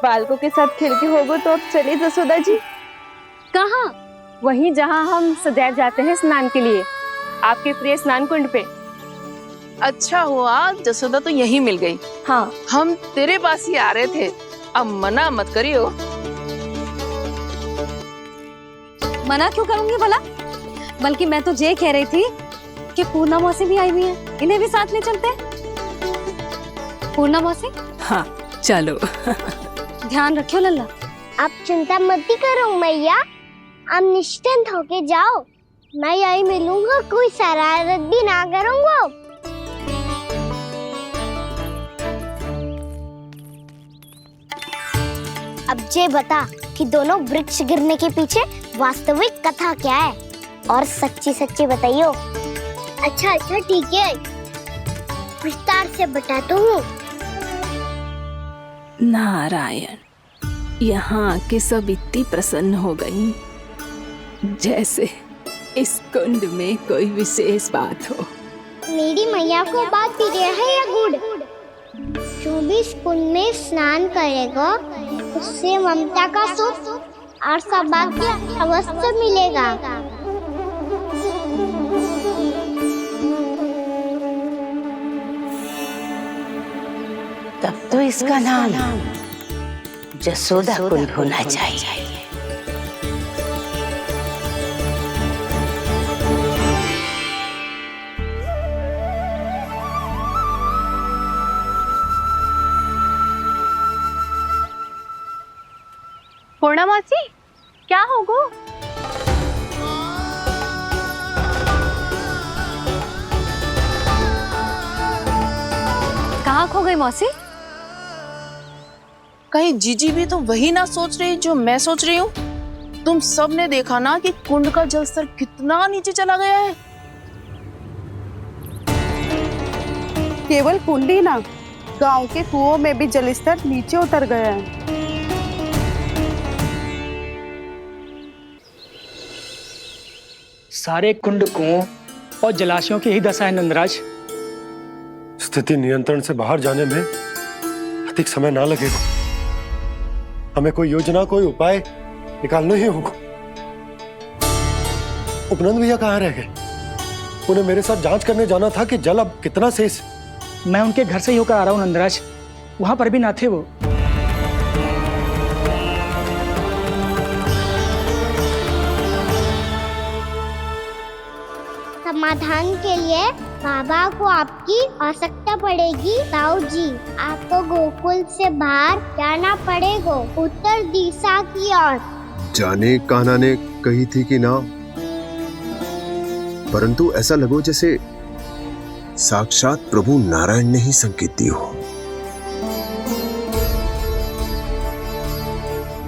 बालकों के साथ खेल के होगो तो अब चले जसोदा जी। कहाँ? वहीं जहाँ हम सदैव जाते हैं स्नान के लिए, आपके प्रिय स्नान कुंड पे। अच्छा हुआ जसोदा तो यहीं मिल गई। हाँ, हम तेरे पास ही आ रहे थे, अब मना मत करियो। मना क्यों करूंगी भला? बल्कि मैं तो ये कह रही थी कि पूर्णा मौसी भी आई हुई है, इन्हें भी साथ ले चलते हैं। पूर्णा मौसी? हाँ चलो। ध्यान रखियो लल्ला। आप चिंता मत करो मैया, आप निश्चिंत होके जाओ, मैं यही मिलूंगा, कोई शरारत भी ना करूंगा। अब ये बता कि दोनों वृक्ष गिरने के पीछे वास्तविक कथा क्या है, और सच्ची सच्ची बताइयो। अच्छा अच्छा ठीक है, विस्तार से बताता हूँ। नारायण, यहाँ के सब इतनी प्रसन्न हो गई जैसे इस कुंड में कोई विशेष बात हो। मेरी मैया को बात प्रिय है या गुड़? जो भी इस कुंड में स्नान करेगा उससे ममता का सुख और सौभाग्य अवश्य मिलेगा। तब तो इसका नाम जसोदा कुंड होना चाहिए। पूर्णा मौसी क्या होगो? कहाँ खो गई मौसी? कहीं जीजी भी तो वही ना सोच रही जो मैं सोच रही हूँ। तुम सब ने देखा ना कि कुंड का जलस्तर कितना नीचे चला गया है। केवल कुंड ही ना, गांव के कुओं में भी जलस्तर नीचे उतर गया है। सारे कुंड कुओं और जलाशयों की ही दशा है नंदराज। स्थिति नियंत्रण से बाहर जाने में अधिक समय ना लगेगा। हमें कोई योजना, कोई उपाय निकालना ही होगा। उपनंद भैया कहाँ रह गए? उन्हें मेरे साथ जांच करने जाना था कि जल अब कितना शेष। मैं उनके घर से ही होकर आ रहा हूँ नंदराज, वहां पर भी ना थे वो। समाधान के लिए बाबा को आपकी आवश्यकता पड़ेगी। ताऊ जी, आपको गोकुल से बाहर जाना पड़ेगा, उत्तर दिशा की ओर। जाने कान्हा ने कही थी कि ना, परंतु ऐसा लगो जैसे साक्षात प्रभु नारायण ने ही संकेत दी हो।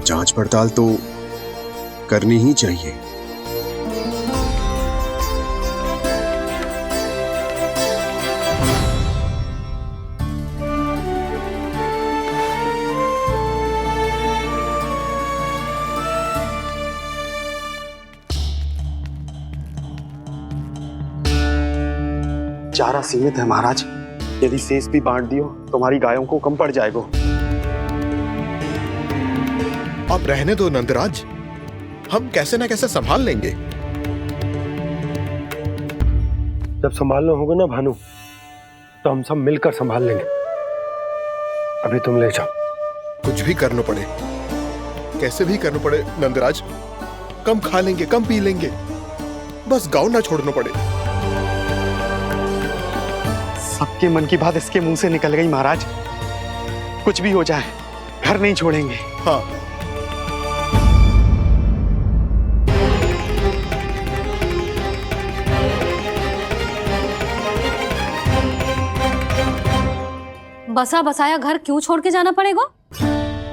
जांच पड़ताल तो करनी ही चाहिए। चारा सीमित है महाराज, यदि शेष भी बांट दियो तो हमारी गायों को कम पड़ जाएगा। अब रहने दो नंदराज, हम कैसे ना कैसे संभाल लेंगे। जब संभालना होगा ना भानु, तो हम सब मिलकर संभाल लेंगे। अभी तुम ले जाओ। कुछ भी करना पड़े, कैसे भी करना पड़े नंदराज, कम खा लेंगे, कम पी लेंगे, बस गांव ना छोड़ना पड़े। सबके मन की बात इसके मुंह से निकल गई महाराज। कुछ भी हो जाए घर नहीं छोड़ेंगे। हाँ, बसा बसाया घर क्यों छोड़ के जाना पड़ेगा?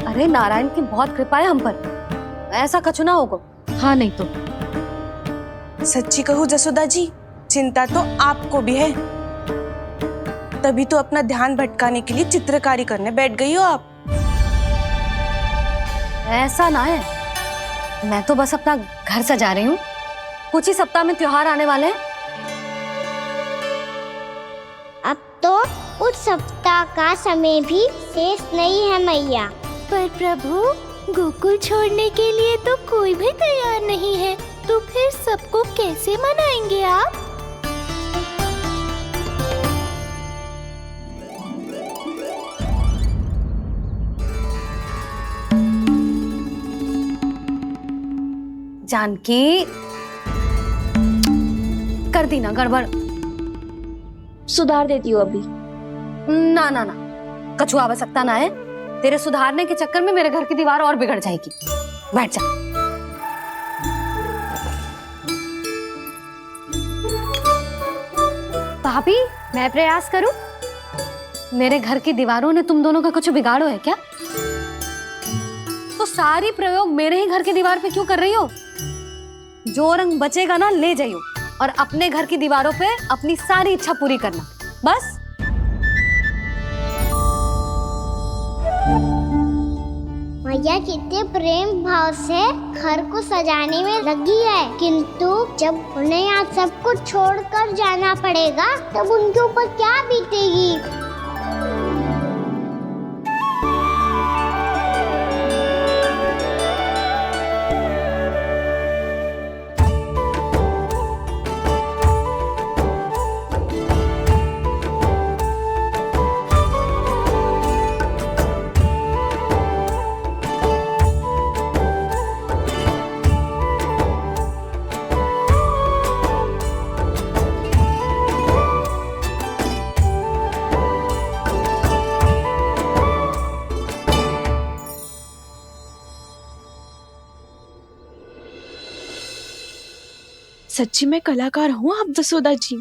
अरे नारायण की बहुत कृपा है हम पर, ऐसा कछु ना होगा। हाँ नहीं तो सच्ची कहूँ जसोदा जी, चिंता तो आपको भी है, तभी तो अपना ध्यान भटकाने के लिए चित्रकारी करने बैठ गई हो आप। ऐसा ना है, मैं तो बस अपना घर सजा रही हूँ। कुछ ही सप्ताह में त्योहार आने वाले हैं। अब तो उस सप्ताह का समय भी शेष नहीं है मैया। पर प्रभु, गोकुल छोड़ने के लिए तो कोई भी तैयार नहीं है, तो फिर सबको कैसे मनाएंगे आप? जानकी, कर दी ना गड़बड़। सुधार देती हूँ अभी। ना ना ना, कछु आवश्यकता ना है। तेरे सुधारने के चक्कर में मेरे घर की दीवार और बिगड़ जाएगी। बैठ जा। भाभी, मैं प्रयास करूं? मेरे घर की दीवारों ने तुम दोनों का कुछ बिगाड़ो है क्या? तो सारी प्रयोग मेरे ही घर की दीवार पे क्यों कर रही हो? जो रंग बचेगा ना ले जाइयो और अपने घर की दीवारों पे अपनी सारी इच्छा पूरी करना, बस। मैया कितने प्रेम भाव से घर को सजाने में लगी है, किंतु जब उन्हें यहाँ सब कुछ छोड़कर जाना पड़ेगा तब उनके ऊपर क्या बीतेगी? सच्ची में कलाकार हूँ आप जसोदा जी।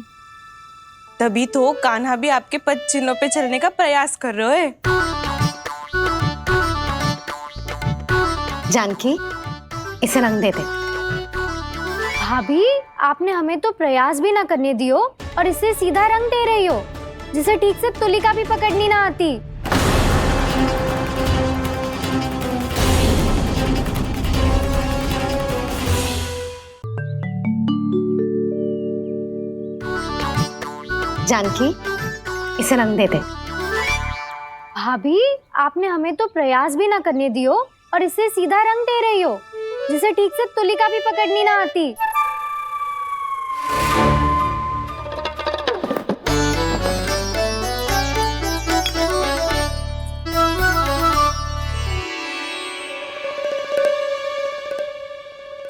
तभी तो कान्हा भी आपके पद चिन्हों पे चलने का प्रयास कर रहे है। जानकी, इसे रंग दे दे। भाभी, आपने हमें तो प्रयास भी ना करने दियो और इसे सीधा रंग दे रही हो, जिसे ठीक से तुलिका भी पकड़नी ना आती। जानकी, इसे रंग दे दे। भाभी, आपने हमें तो प्रयास भी ना करने दियो और इसे सीधा रंग दे रही हो, जिसे ठीक से तुलिका भी पकड़नी ना आती।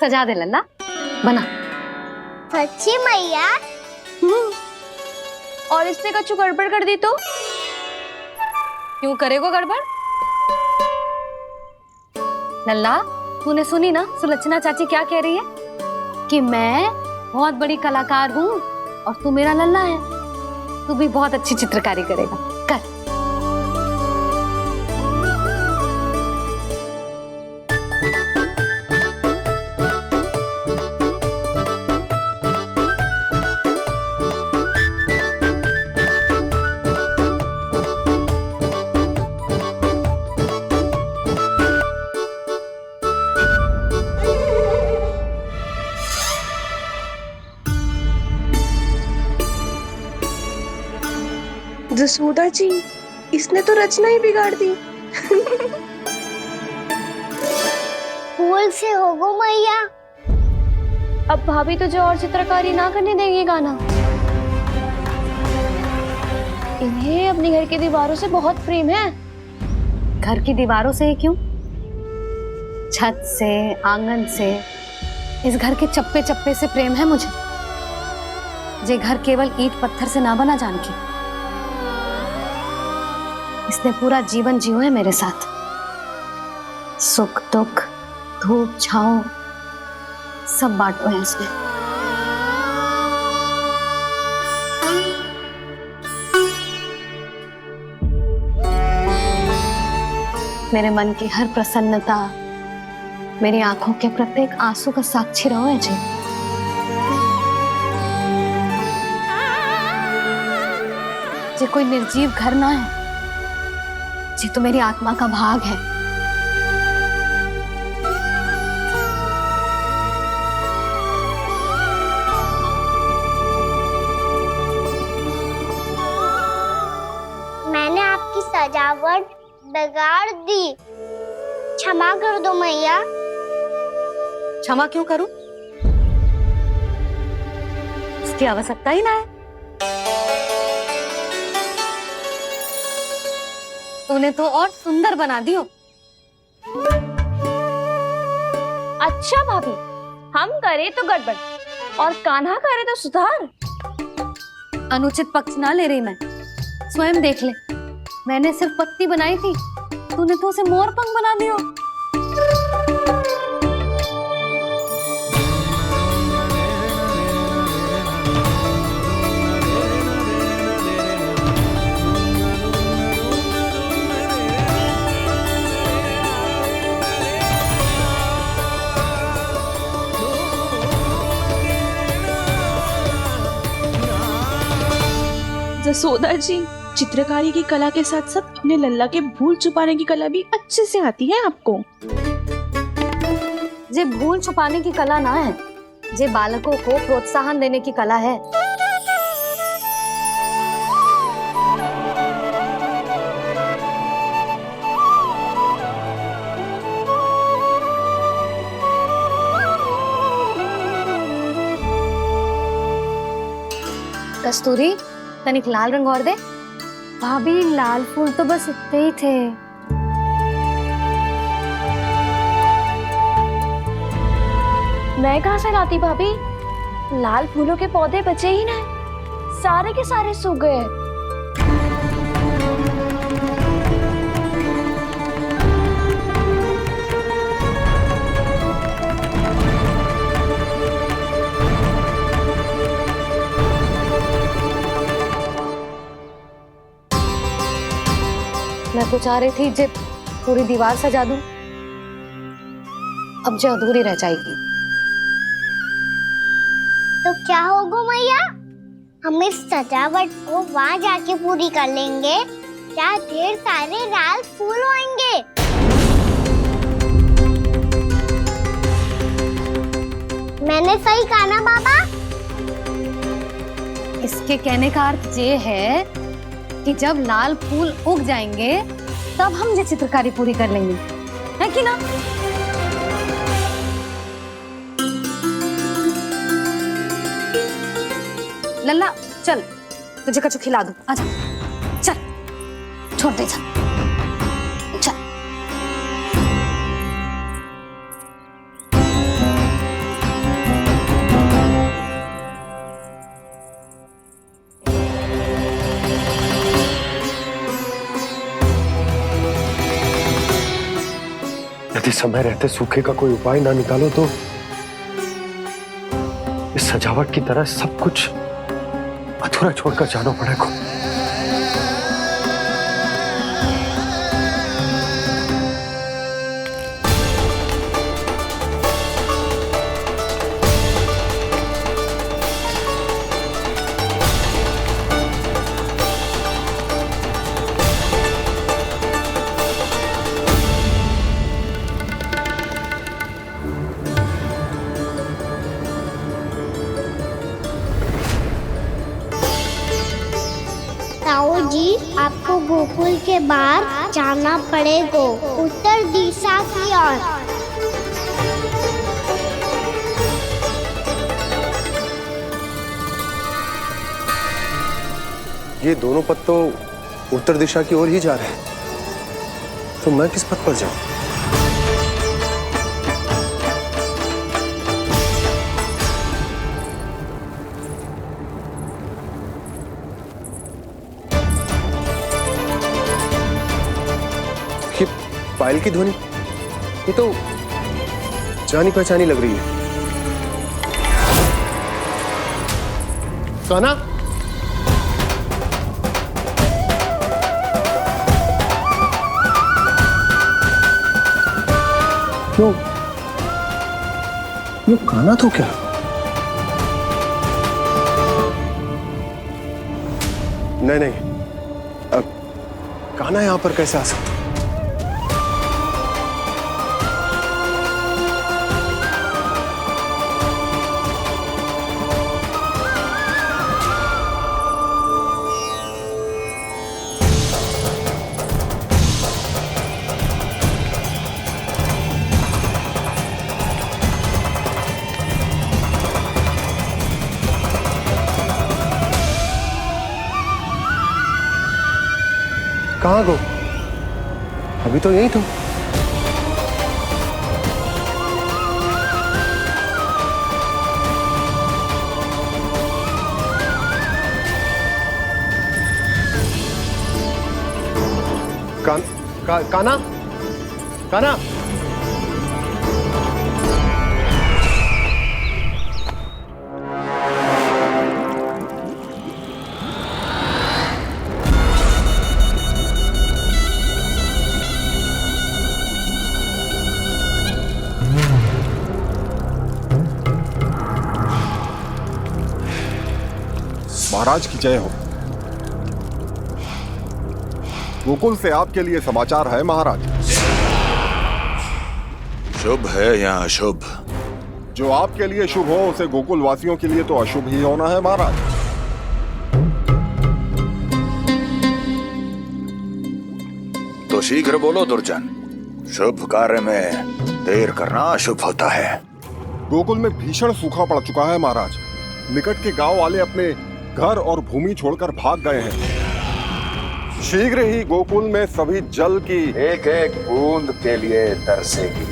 सजा दे लल्ला, बना। सच्ची मैया? और इसने कछु गड़बड़ कर दी तो? क्यों करेगो गड़बड़? लल्ला, तूने सुनी ना सुलक्षणा चाची क्या कह रही है? कि मैं बहुत बड़ी कलाकार हूँ और तू मेरा लल्ला है। तू भी बहुत अच्छी चित्रकारी करेगा, कर। जसोदा जी, इसने तो रचना ही बिगाड़ दी। भूल से होगो मैया। अब भाभी तुझे और चित्रकारी ना करने देंगी गाना। इन्हें अपने घर की दीवारों से बहुत प्रेम है। घर की दीवारों से ही क्यों? छत से, आंगन से, इस घर के चप्पे चप्पे से प्रेम है मुझे। ये घर केवल ईंट पत्थर से ना बना जानकी। इसने पूरा जीवन जियो है मेरे साथ। सुख दुख, धूप छांव सब बांटो है इसने। मेरे मन की हर प्रसन्नता, मेरी आंखों के प्रत्येक आंसू का साक्षी रहो है जी। ये कोई निर्जीव घर ना है, ये तो मेरी आत्मा का भाग है। मैंने आपकी सजावट बिगाड़ दी। क्षमा कर दो मैया। क्षमा क्यों करूं? इसकी आवश्यकता ही ना है। तूने तो और सुंदर बना दियो। अच्छा भाभी, हम करे तो गड़बड़ और कान्हा करे तो सुधार। अनुचित पक्ष ना ले रही मैं, स्वयं देख ले। मैंने सिर्फ पत्ती बनाई थी, तूने तो उसे मोर पंख बना दियो। जसोदा जी, चित्रकारी की कला के साथ साथ अपने लल्ला के भूल छुपाने की कला भी अच्छे से आती है आपको। जे भूल छुपाने की कला ना है, जे बालकों को प्रोत्साहन देने की कला है। कस्तूरी, तनिक लाल रंग और दे। भाभी लाल फूल तो बस इतने ही थे। मैं कहाँ से लाती भाभी? लाल फूलों के पौधे बचे ही ना, सारे के सारे सूख गए। मैं तो चाह रही थी जे पूरी दीवार सजा दूं, अब जो अधूरी रह जाएगी। तो क्या होगा मैया? हम इस सजावट को वहाँ जाके पूरी कर लेंगे, जहाँ ढेर सारे लाल फूल होंगे। मैंने सही कहा ना बाबा? इसके कहने का अर्थ ये है कि जब लाल फूल उग जाएंगे तब हम ये चित्रकारी पूरी कर लेंगे, है कि ना? लल्ला चल, तुझे कछु खिला दूं, आजा, चल, छोड़ दे, चल। यदि समय रहते सूखे का कोई उपाय ना निकालो तो इस सजावट की तरह सब कुछ अधूरा छोड़कर जाना पड़ेगा। ताऊ जी, आपको गोकुल के बाहर जाना पड़ेगा, उत्तर दिशा की ओर। ये दोनों पथ तो उत्तर दिशा की ओर ही जा रहे हैं, तो मैं किस पथ पर जाऊं? ये पायल की ध्वनि, ये तो जानी पहचानी लग रही है। कान्हा, ये कान्हा तो क्या? नहीं, अब कान्हा यहां पर कैसे आ सकता? कहाँ गो? अभी तो यही तो। काना काना महाराज की जय हो। गोकुल से आपके लिए समाचार है महाराज। शुभ है या अशुभ? जो आपके लिए शुभ हो उसे गोकुल वासियों के लिए तो अशुभ ही होना है महाराज। तो शीघ्र बोलो दुर्जन, शुभ कार्य में देर करना अशुभ होता है। गोकुल में भीषण सूखा पड़ चुका है महाराज। निकट के गांव वाले अपने घर और भूमि छोड़कर भाग गए हैं। शीघ्र ही गोकुल में सभी जल की एक एक बूंद के लिए तरसेगी।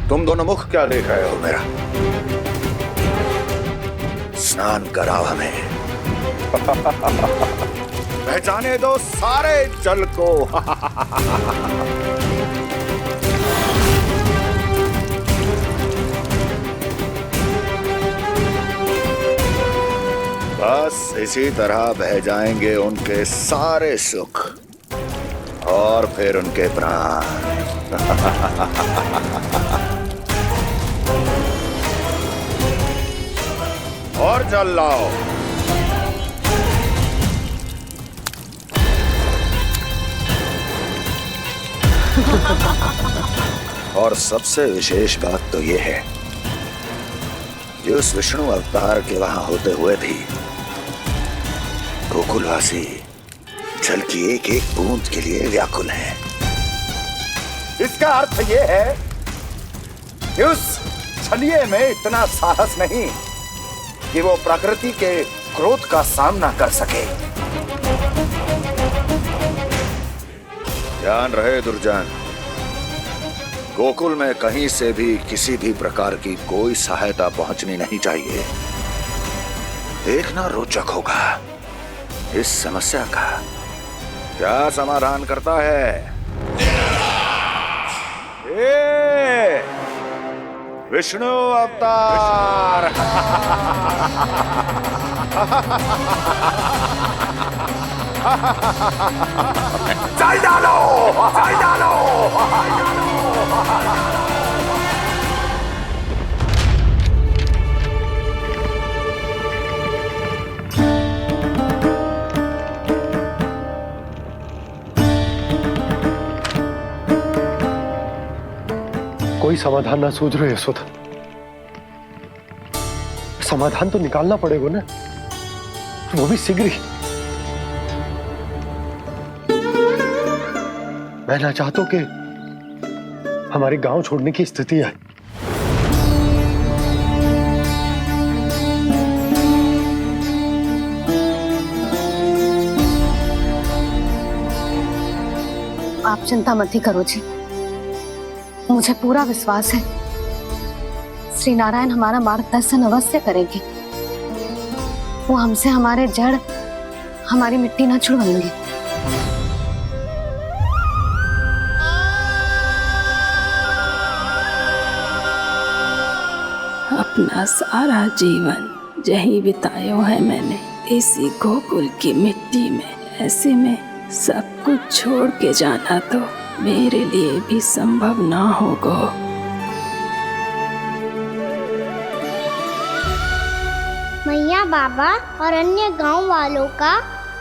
तुम दोनों मुख क्या देख रहे हो मेरा? स्नान कराओ हमें। पहचाने दो सारे जल को। बस इसी तरह बह जाएंगे उनके सारे सुख और फिर उनके प्राण। और जल लाओ। और सबसे विशेष बात तो यह है कि उस विष्णु अवतार के वहां होते हुए भी गोकुलवासी जल की एक एक बूंद के लिए व्याकुल हैं। इसका अर्थ यह है कि उस छलिए में इतना साहस नहीं कि वो प्रकृति के क्रोध का सामना कर सके। ध्यान रहे दुर्जन, गोकुल में कहीं से भी किसी भी प्रकार की कोई सहायता पहुंचनी नहीं चाहिए। देखना रोचक होगा इस समस्या का क्या समाधान करता है। विष्णु अवतार। चल डालो, चल डालो। कोई समाधान ना सूझ रहे यशोदा। समाधान तो निकालना पड़ेगा ना, वो भी शीघ्र ही। मैं ना चाहता हूं कि हमारे गांव छोड़ने की स्थिति आए। आप चिंता मत ही करो जी, मुझे पूरा विश्वास है श्री नारायण हमारा मार्गदर्शन अवश्य करेंगे। वो हमसे हमारे जड़, हमारी मिट्टी ना छुड़वाएंगे। अपना सारा जीवन यही बिताया है मैंने, इसी गोकुल की मिट्टी में। ऐसे में सब कुछ छोड़ के जाना तो मेरे लिए भी संभव ना होगा। मैया, बाबा और अन्य गांव वालों का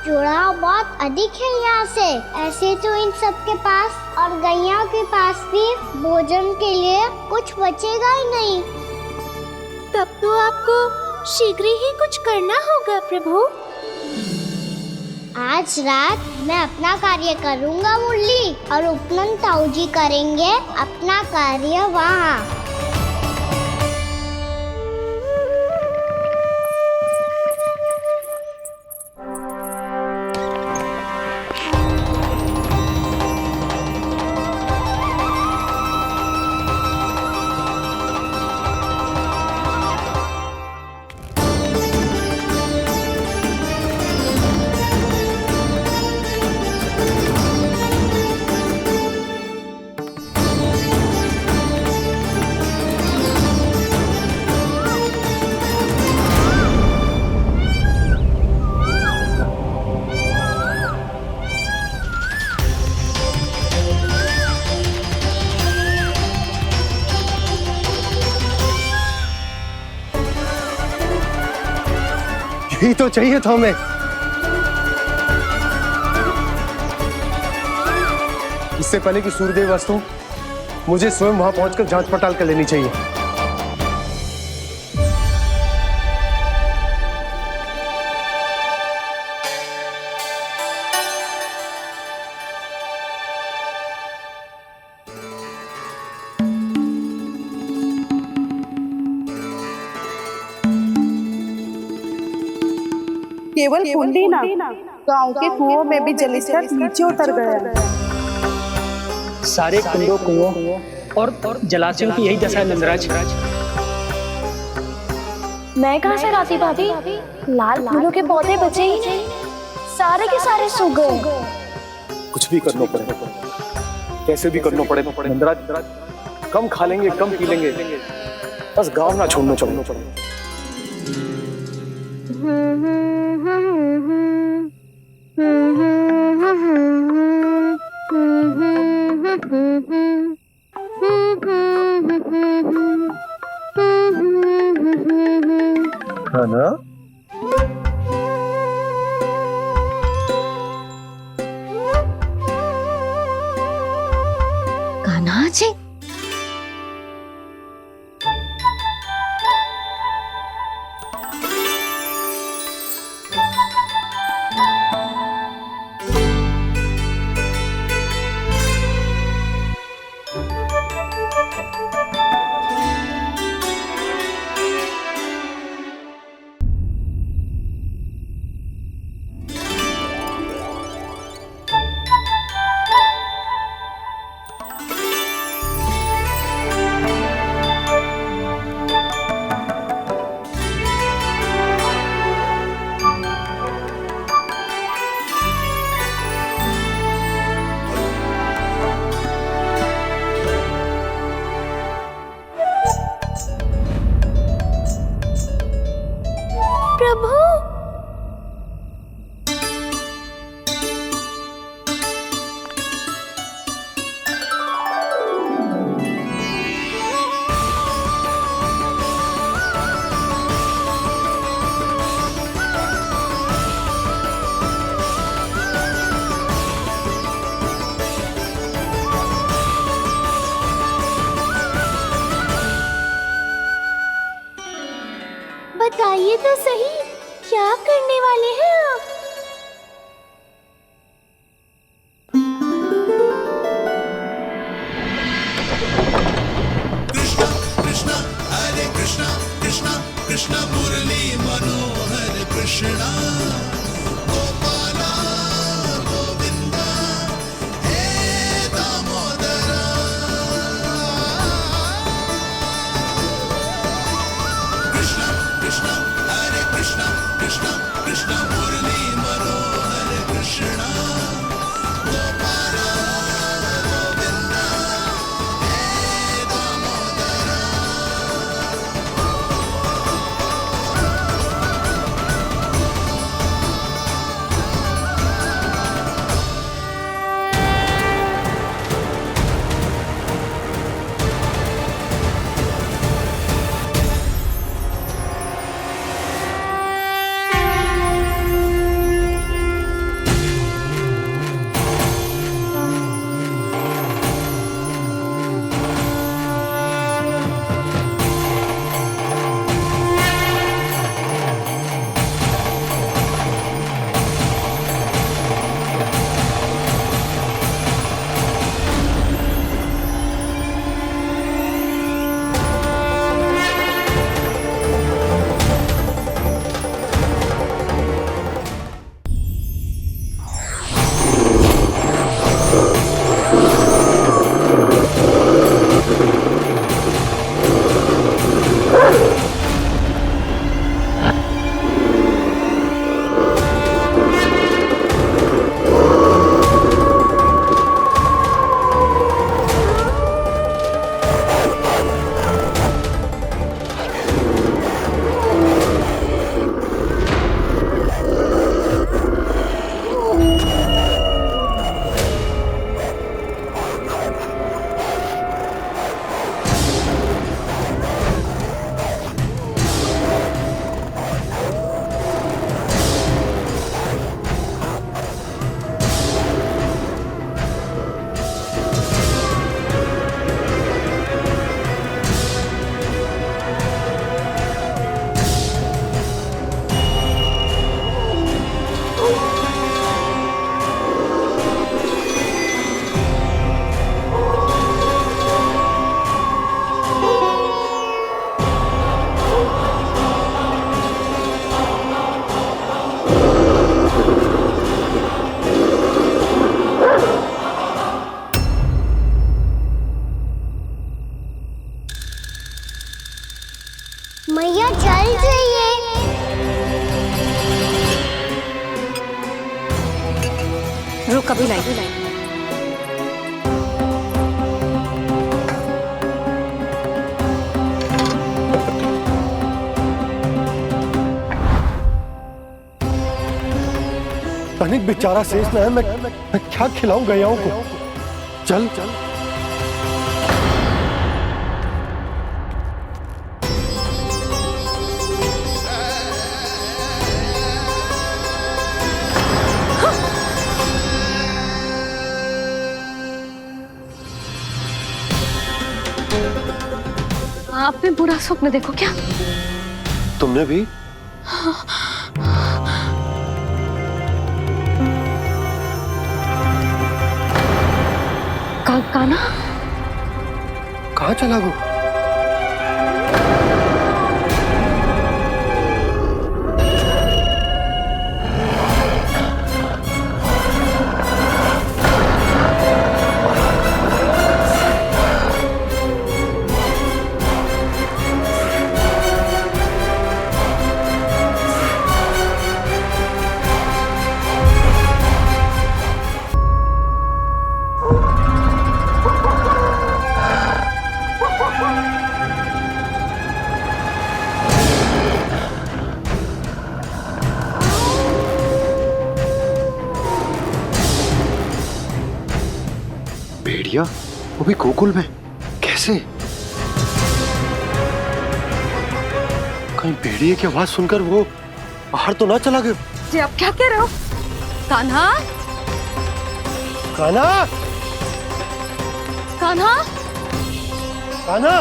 जुड़ाव बहुत अधिक है यहाँ से। ऐसे तो इन सब के पास और गैया के पास भी भोजन के लिए कुछ बचेगा ही नहीं। तब तो आपको शीघ्र ही कुछ करना होगा प्रभु। आज रात मैं अपना कार्य करूंगा मुरली, और उपनंद ताऊ जी करेंगे अपना कार्य वहाँ। यही तो चाहिए था हमें। इससे पहले कि सूर्यदेव वास्तु, मुझे स्वयं वहां पहुंचकर जांच पड़ताल कर लेनी चाहिए। केवल कुंडी ना, गांव के कुओं में भी जलस्तर नीचे उतर गया है। सारे कुंडों कुओं और जलाशयों की यही दशा है नंदराज। मैं कहाँ से लाती भाभी? लाल फूलों के पौधे बचे ही नहीं, सारे के सारे सूख गए। कुछ भी करना पड़ेगा, कैसे भी करना पड़ेगा नंदराज। कम खा लेंगे, कम पी लेंगे, बस गांव ना छोड़ना पड़ेगा। है ना? कान्हा जी, बताइए तो सही, क्या करने वाले हैं आप? कृष्णा कृष्णा हरे कृष्णा कृष्णा कृष्णा मुरली मनोहर कृष्णा गोपाला गोविंदा हे दामोदरा। कृष्णा कृष्णा हरे कृष्णा कृष्णा कृष्णा मुरली मनोहर कृष्णा गोपाला गोविंदा हे दामोदरा। कभी लाई। तनिक बेचारा शेष न है, मैं क्या खिलाऊं गयाओं को। चल चल आपने बुरा स्वप्न देखो क्या? तुमने भी? काना कहाँ चला गो? भेड़िया, वो भी गोकुल में? कैसे? कहीं भेड़िए की आवाज सुनकर वो बाहर तो ना चला गया? जी आप क्या कह रहे हो? कान्हा, कान्हा, कान्हा, कान्हा,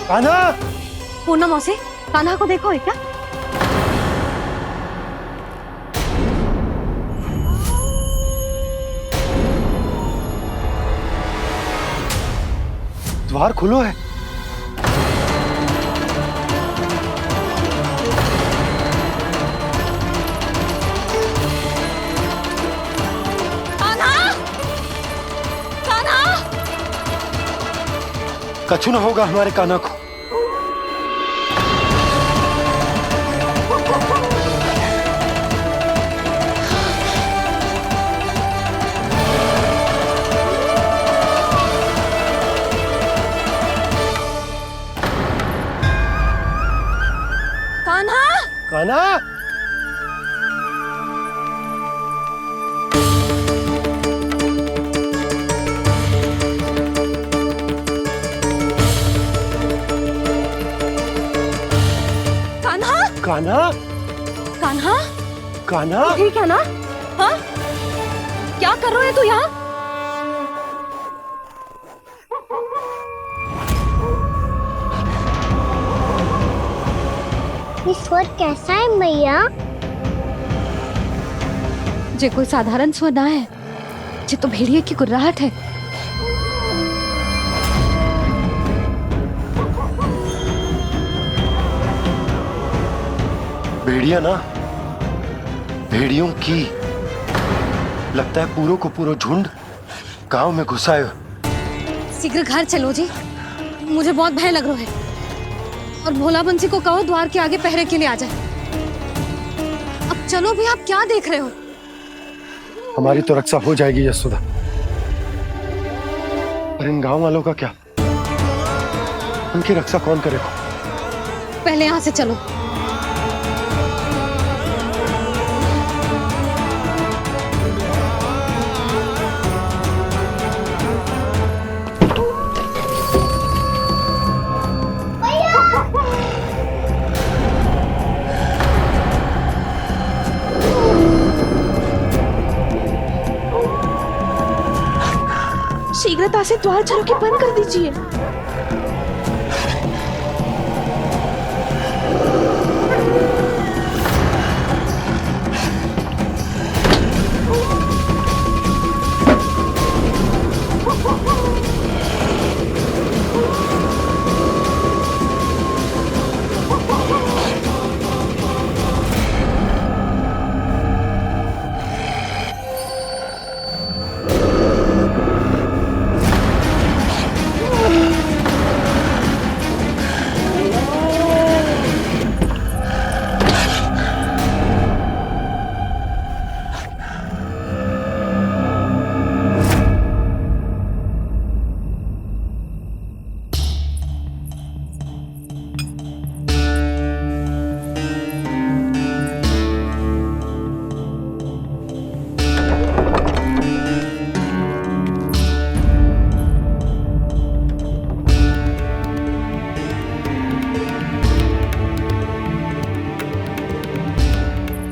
कान्हा। पूर्णा मौसी, कान्हा को देखो है क्या? द्वार खुलो है। कान्हा, कान्हा, कछु ना होगा हमारे कान्हा को। कान्हा, कान्हा, कान्हा, कान्हा, कान्हा। ठीक है ना? हाँ? क्या कर रहे हो तू यहाँ? ये स्वर कैसा है मैया? जे कोई साधारण स्वर ना है, जे तो भेड़िए की गुर्राहट है। भेड़िया ना, भेड़ियों की। लगता है पूरो को पूरो झुंड गांव में घुसा है। शीघ्र घर चलो जी, मुझे बहुत भय लग रहा है। और भोला बंसी को कहो द्वार के आगे पहरे के लिए आ जाए। अब चलो भी, आप क्या देख रहे हो? हमारी तो रक्षा हो जाएगी यशोदा, पर इन गांव वालों का क्या? उनकी रक्षा कौन करेगा? पहले यहाँ से चलो। शीघ्रता से द्वार चलो के बंद कर दीजिए।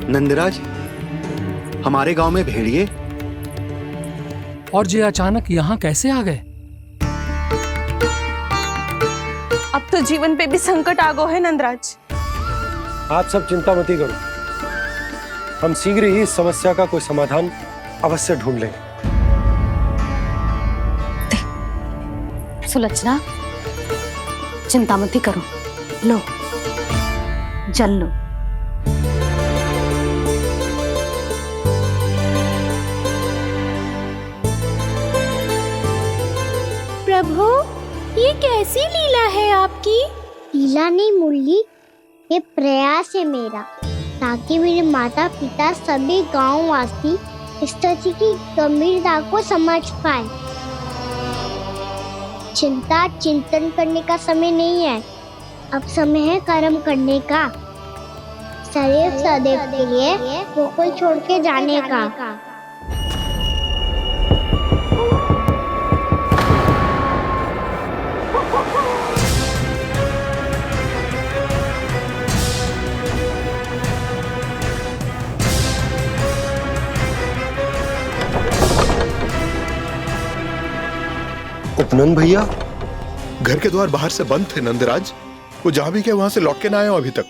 नंदराज, हमारे गांव में भेड़िए और ये अचानक यहाँ कैसे आ गए? अब तो जीवन पे भी संकट आ गो है नंदराज। आप सब चिंता मत करो, हम शीघ्र ही इस समस्या का कोई समाधान अवश्य ढूंढ लेंगे। सुलक्षणा, चिंता मत करो, लो जल लो। प्रभु, ये कैसी लीला है आपकी? लीला नहीं मुरली, ये प्रयास है मेरा, ताकि मेरे माता पिता सभी गांव वासी इस स्थिति की गंभीरता को समझ पाए। चिंता चिंतन करने का समय नहीं है, अब समय है कर्म करने का, सदैव सदैव के लिए गोकुल छोड़ के जाने का। उपनंद भैया, घर के द्वार बाहर से बंद थे नंदराज, वो जहां भी गए वहां से लौट के ना आए हो अभी तक।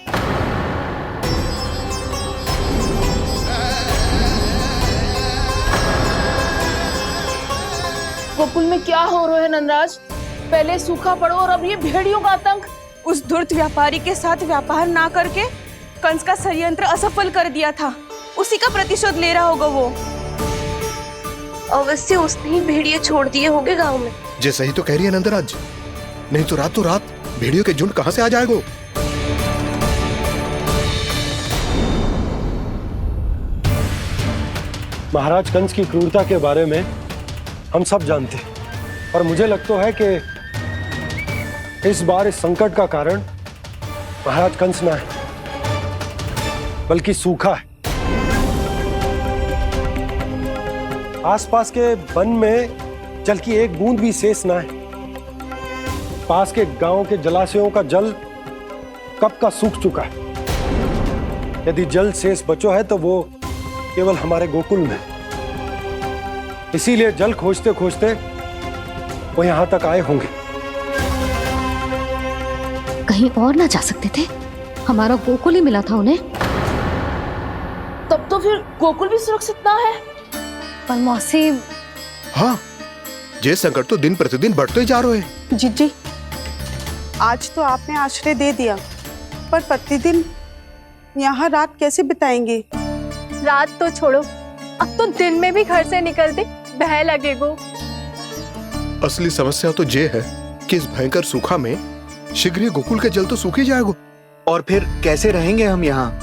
गोकुल में क्या हो रहा है नंदराज? पहले सूखा पड़ो और अब ये भेड़ियों का आतंक। उस धूर्त व्यापारी के साथ व्यापार ना करके कंस का षड्यंत्र असफल कर दिया था, उसी का प्रतिशोध ले रहा होगा वो। अवश्य उसने ही भेड़िए छोड़ दिए होंगे गांव में। जे सही तो कह रही है नंदराज, नहीं तो रात भेड़ियों के झुंड कहां से आ जाएगा? महाराज कंस की क्रूरता के बारे में हम सब जानते हैं, और मुझे लगता है कि इस बार इस संकट का कारण महाराज कंस ना है, बल्कि सूखा है। आसपास के वन में जल की एक बूंद भी शेष ना है। पास के गांव के जलाशयों का जल कब का सूख चुका है। यदि जल शेष बचो है तो वो केवल हमारे गोकुल में। इसीलिए जल खोजते खोजते वो यहां तक आए होंगे। कहीं और ना जा सकते थे? हमारा गोकुल ही मिला था उन्हें। तब तो फिर गोकुल भी सुरक्षित ना है। पर मौसी, हाँ, ये संकट तो दिन प्रतिदिन बढ़ते जा रहे हैं। जीजी, आज तो आपने आश्रय दे दिया, पर प्रतिदिन यहाँ रात कैसे बिताएंगे? रात तो छोड़ो, अब तो दिन में भी घर से निकलते भय लगेगो। असली समस्या तो ये है कि इस भयंकर सूखा में शीघ्र ही गोकुल के जल तो सूख ही जाएगा। और फिर कैसे रहेंगे हम यहाँ?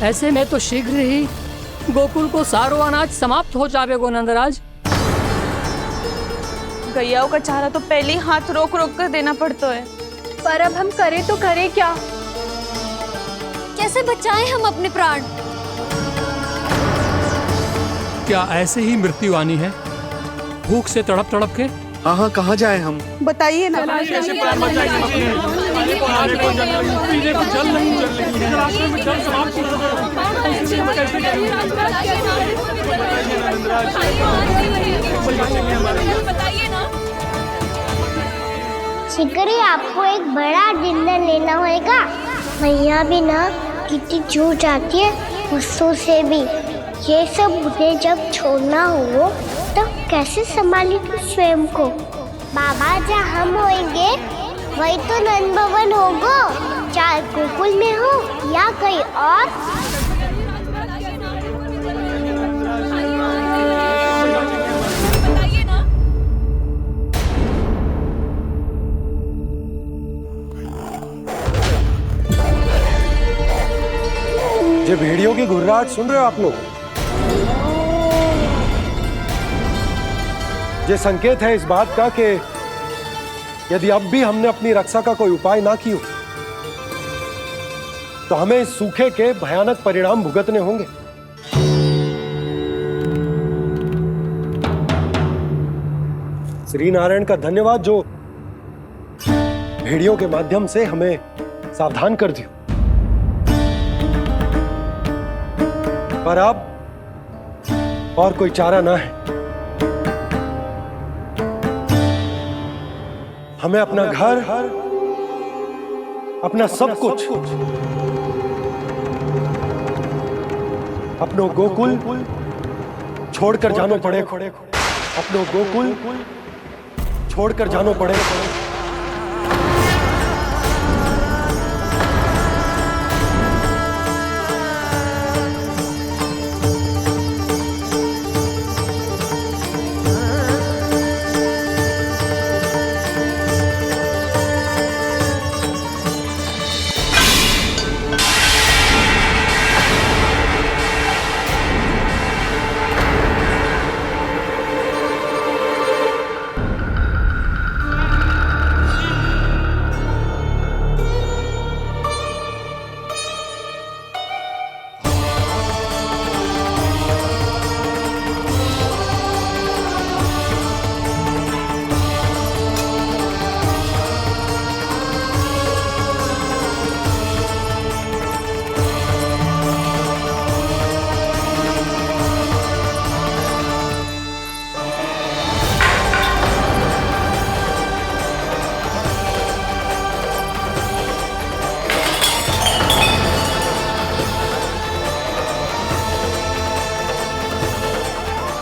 ऐसे में तो शीघ्र ही गोकुल को सारो अनाज समाप्त हो जाएगा नंदराज। गैयाओं का चारा तो पहले ही हाथ रोक रोक कर देना पड़ता है। पर अब हम करें तो करें क्या? कैसे बचाएं हम अपने प्राण? क्या ऐसे ही मृत्यु आनी है, भूख से तड़प तड़प के? हाँ, कहाँ जाएं हम? बताइए ना। शिकारी, आपको एक बड़ा डिनर लेना होगा। मैया भी ना कितनी झूठ आती है गुस्सों से भी। ये सब उन्हें जब छोड़ना हो तो कैसे संभाली तू स्वयं को? बाबा जहाँ हम होंगे वही तो नंद भवन होगा, चाहे गोकुल में हो या कहीं और। ये भेड़ियों की घुर्राहट सुन रहे हो आप लोग? ये संकेत है इस बात का कि यदि अब भी हमने अपनी रक्षा का कोई उपाय ना किया तो हमें इस सूखे के भयानक परिणाम भुगतने होंगे। श्री नारायण का धन्यवाद जो भेड़ियों के माध्यम से हमें सावधान कर दिया। पर अब और कोई चारा ना है। हमें अपना घर, अपना सब कुछ, अपनो गोकुल छोड़कर जानो पड़े। अपनो गोकुल छोड़कर जानो पड़े।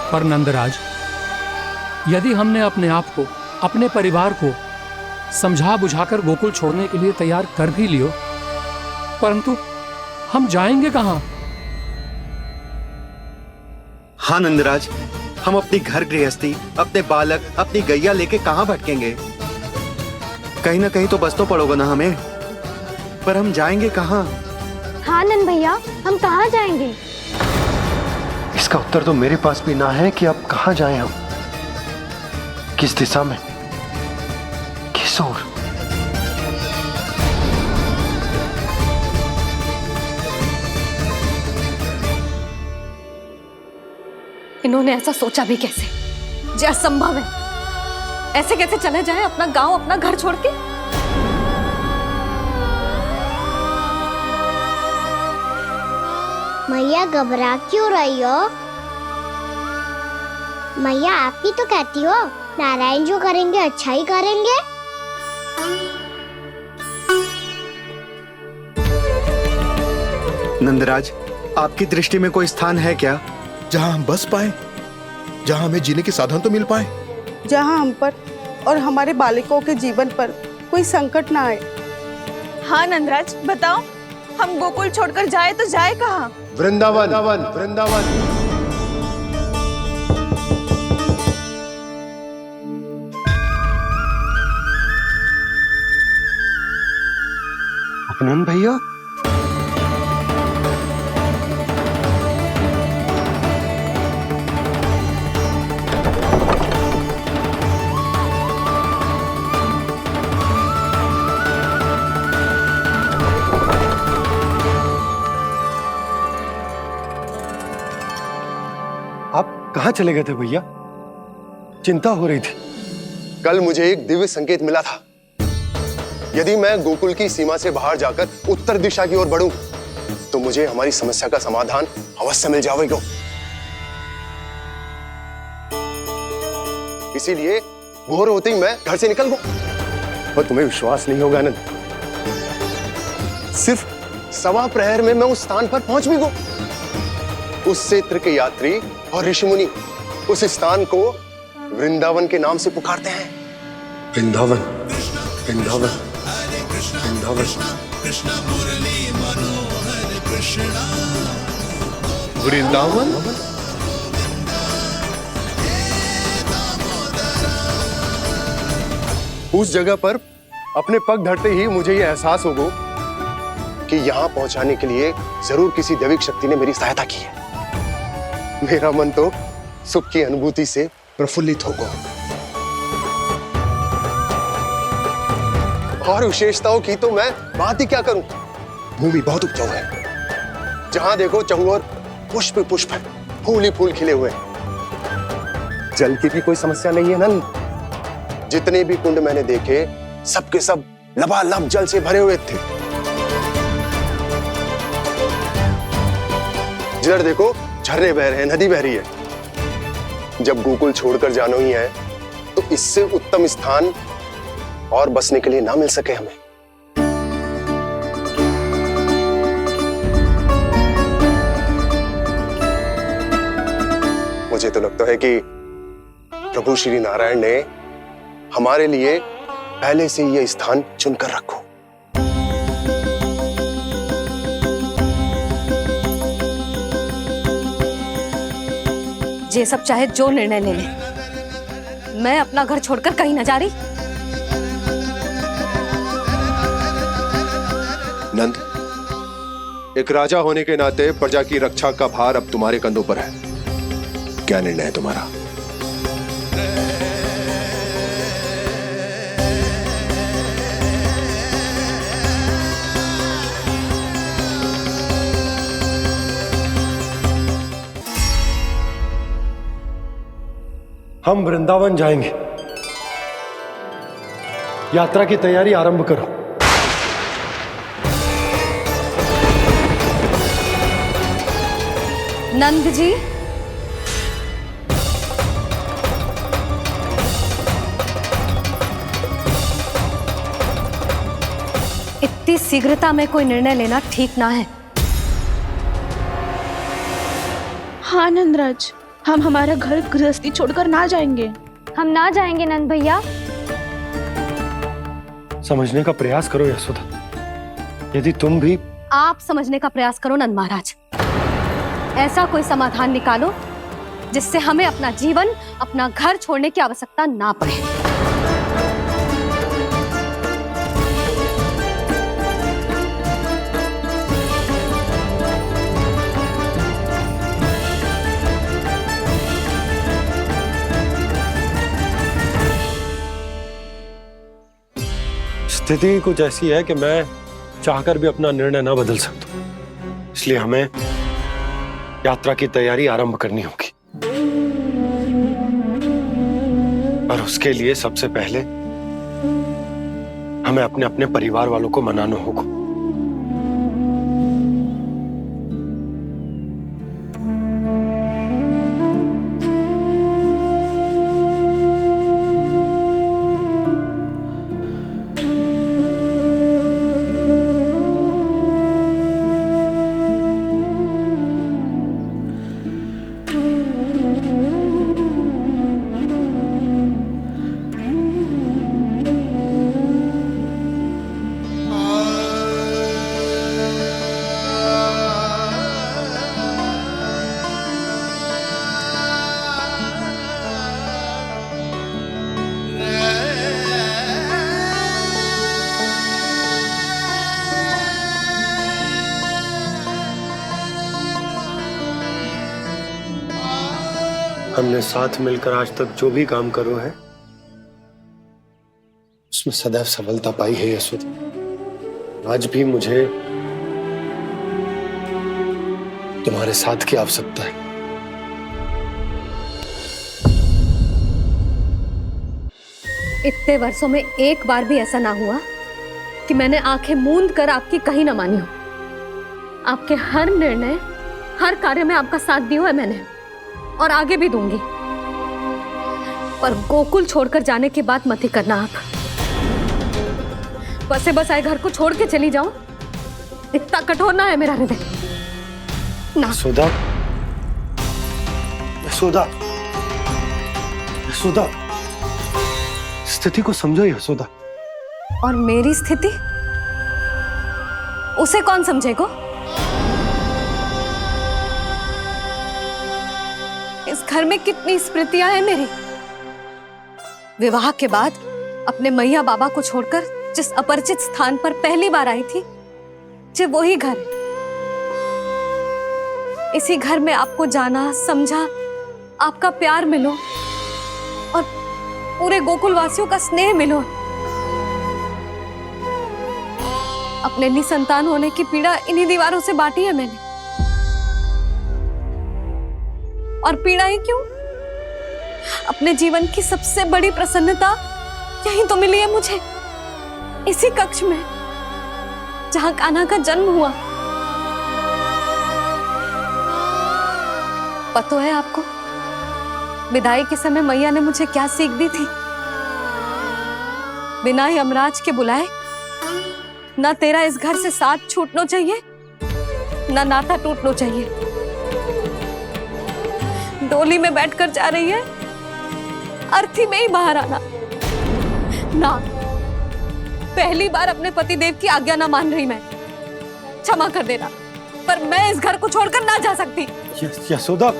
पर नंदराज, यदि हमने अपने आप को, अपने परिवार को समझा बुझाकर गोकुल छोड़ने के लिए तैयार कर भी लियो, परंतु हम जाएंगे कहां? हाँ नंदराज, हम अपनी घर गृहस्थी, अपने बालक, अपनी गैया लेके कहां भटकेंगे? कहीं ना कहीं तो बस तो पड़ोगा ना हमें, पर हम जाएंगे कहां? हाँ नंद भैया, हम कहाँ जाएंगे? इसका उत्तर तो मेरे पास भी ना है कि अब कहां जाएं हम, किस दिशा में, किस ओर। इन्होंने ऐसा सोचा भी कैसे? जो असंभव है। ऐसे कैसे चले जाए अपना गांव, अपना घर छोड़ के? मैया घबरा क्यों रही हो? मैया आप ही तो कहती हो नारायण जो करेंगे अच्छा ही करेंगे। नंदराज, आपकी दृष्टि में कोई स्थान है क्या जहां हम बस पाए, जहां हमें जीने के साधन तो मिल पाए, जहाँ हम पर और हमारे बालकों के जीवन पर कोई संकट ना आए। हाँ नंदराज, बताओ, हम गोकुल छोड़कर जाए तो जाए कहाँ? वृंदावन, वृंदावन। अपनन भैया, आप कहाँ चले गए थे भैया? चिंता हो रही थी। कल मुझे एक दिव्य संकेत मिला था। यदि मैं गोकुल की सीमा से बाहर जाकर उत्तर दिशा की ओर बढ़ूं, तो मुझे हमारी समस्या का समाधान अवश्य मिल जाएगा। इसीलिए भोर होते ही मैं घर से निकल गया। और तुम्हें विश्वास नहीं होगा आनंद, सिर्फ 1.25 प्रहर में मैं उस स्थान पर पहुंच भी गया। उस क्षेत्र के यात्री और ऋषिमुनि उस स्थान को वृंदावन के नाम से पुकारते हैं। वृंदावन, वृंदावन, वृंदावन। वृंदावन? उस जगह पर अपने पग धरते ही मुझे यह एहसास होगा कि यहां पहुंचाने के लिए जरूर किसी दैविक शक्ति ने मेरी सहायता की है। मेरा मन तो सुख की अनुभूति से प्रफुल्लित होगा। और विशेषताओं की तो मैं बात ही क्या करूं। भूमि बहुत उपजाऊ है, जहां देखो चहुओर पुष्प पुष्प है, फूल ही फूल खिले हुए हैं। जल की भी कोई समस्या नहीं है नंद। जितने भी कुंड मैंने देखे, सबके सब लबालब जल से भरे हुए थे। जिधर देखो झरने बह रहे हैं, नदी बह रही है। जब गोकुल छोड़कर जाना ही है तो इससे उत्तम स्थान और बसने के लिए ना मिल सके हमें। मुझे तो लगता है कि प्रभु श्री नारायण ने हमारे लिए पहले से यह स्थान चुनकर रखो। ये सब चाहे जो निर्णय ले ले, मैं अपना घर छोड़कर कहीं न जा रही। नंद, एक राजा होने के नाते प्रजा की रक्षा का भार अब तुम्हारे कंधों पर है। क्या निर्णय है तुम्हारा? हम वृंदावन जाएंगे। यात्रा की तैयारी आरंभ करो। नंद जी, इतनी शीघ्रता में कोई निर्णय लेना ठीक ना है। हाँ नंदराज, हम हमारा घर गृहस्थी छोड़कर ना जाएंगे। हम ना जाएंगे नंद भैया। समझने का प्रयास करो यशोदा। यदि तुम भी आप समझने का प्रयास करो नंद महाराज। ऐसा कोई समाधान निकालो जिससे हमें अपना जीवन, अपना घर छोड़ने की आवश्यकता ना पड़े। स्थिति कुछ ऐसी है कि मैं चाहकर भी अपना निर्णय ना बदल सकता, इसलिए हमें यात्रा की तैयारी आरंभ करनी होगी। और उसके लिए सबसे पहले हमें अपने अपने परिवार वालों को मनाना होगा। हमने साथ मिलकर आज तक जो भी काम करो है उसमें सदैव सफलता पाई है यशोदा। आज भी मुझे तुम्हारे साथ की आवश्यकता है। इतने वर्षों में एक बार भी ऐसा ना हुआ कि मैंने आंखें मूंद कर आपकी कहीं ना मानी हो। आपके हर निर्णय, हर कार्य में आपका साथ दिया है मैंने, और आगे भी दूंगी। पर गोकुल छोड़कर जाने की बात मत ही करना आप। बसे बसाए घर को छोड़ के चली जाऊं, इतना कठोर ना है मेरा हृदय ना। यशोदा, यशोदा, यशोदा, स्थिति को समझो यशोदा। और मेरी स्थिति उसे कौन समझेगा? इस घर में कितनी स्मृतियां हैं मेरी। विवाह के बाद अपने मैया बाबा को छोड़कर जिस अपरिचित स्थान पर पहली बार आई थी, जो वही घर। इसी घर में आपको जाना, समझा, आपका प्यार मिलो और पूरे गोकुल वासियों का स्नेह मिलो। अपने निसंतान होने की पीड़ा इन्हीं दीवारों से बांटी है मैंने। और पीड़ा ही क्यों? अपने जीवन की सबसे बड़ी प्रसन्नता यही तो मिली है मुझे, इसी कक्ष में जहां कान्हा का जन्म हुआ। पता है आपको विदाई के समय मैया ने मुझे क्या सीख दी थी? बिना यमराज के बुलाए ना तेरा इस घर से साथ छूटना चाहिए, ना नाता टूटना चाहिए। डोली में बैठकर जा रही है, अर्थी में ही बाहर आना ना। पहली बार अपने पति देव की आज्ञा ना मान रही मैं, क्षमा कर देना, पर मैं इस घर को छोड़कर ना जा सकती। यशोदा,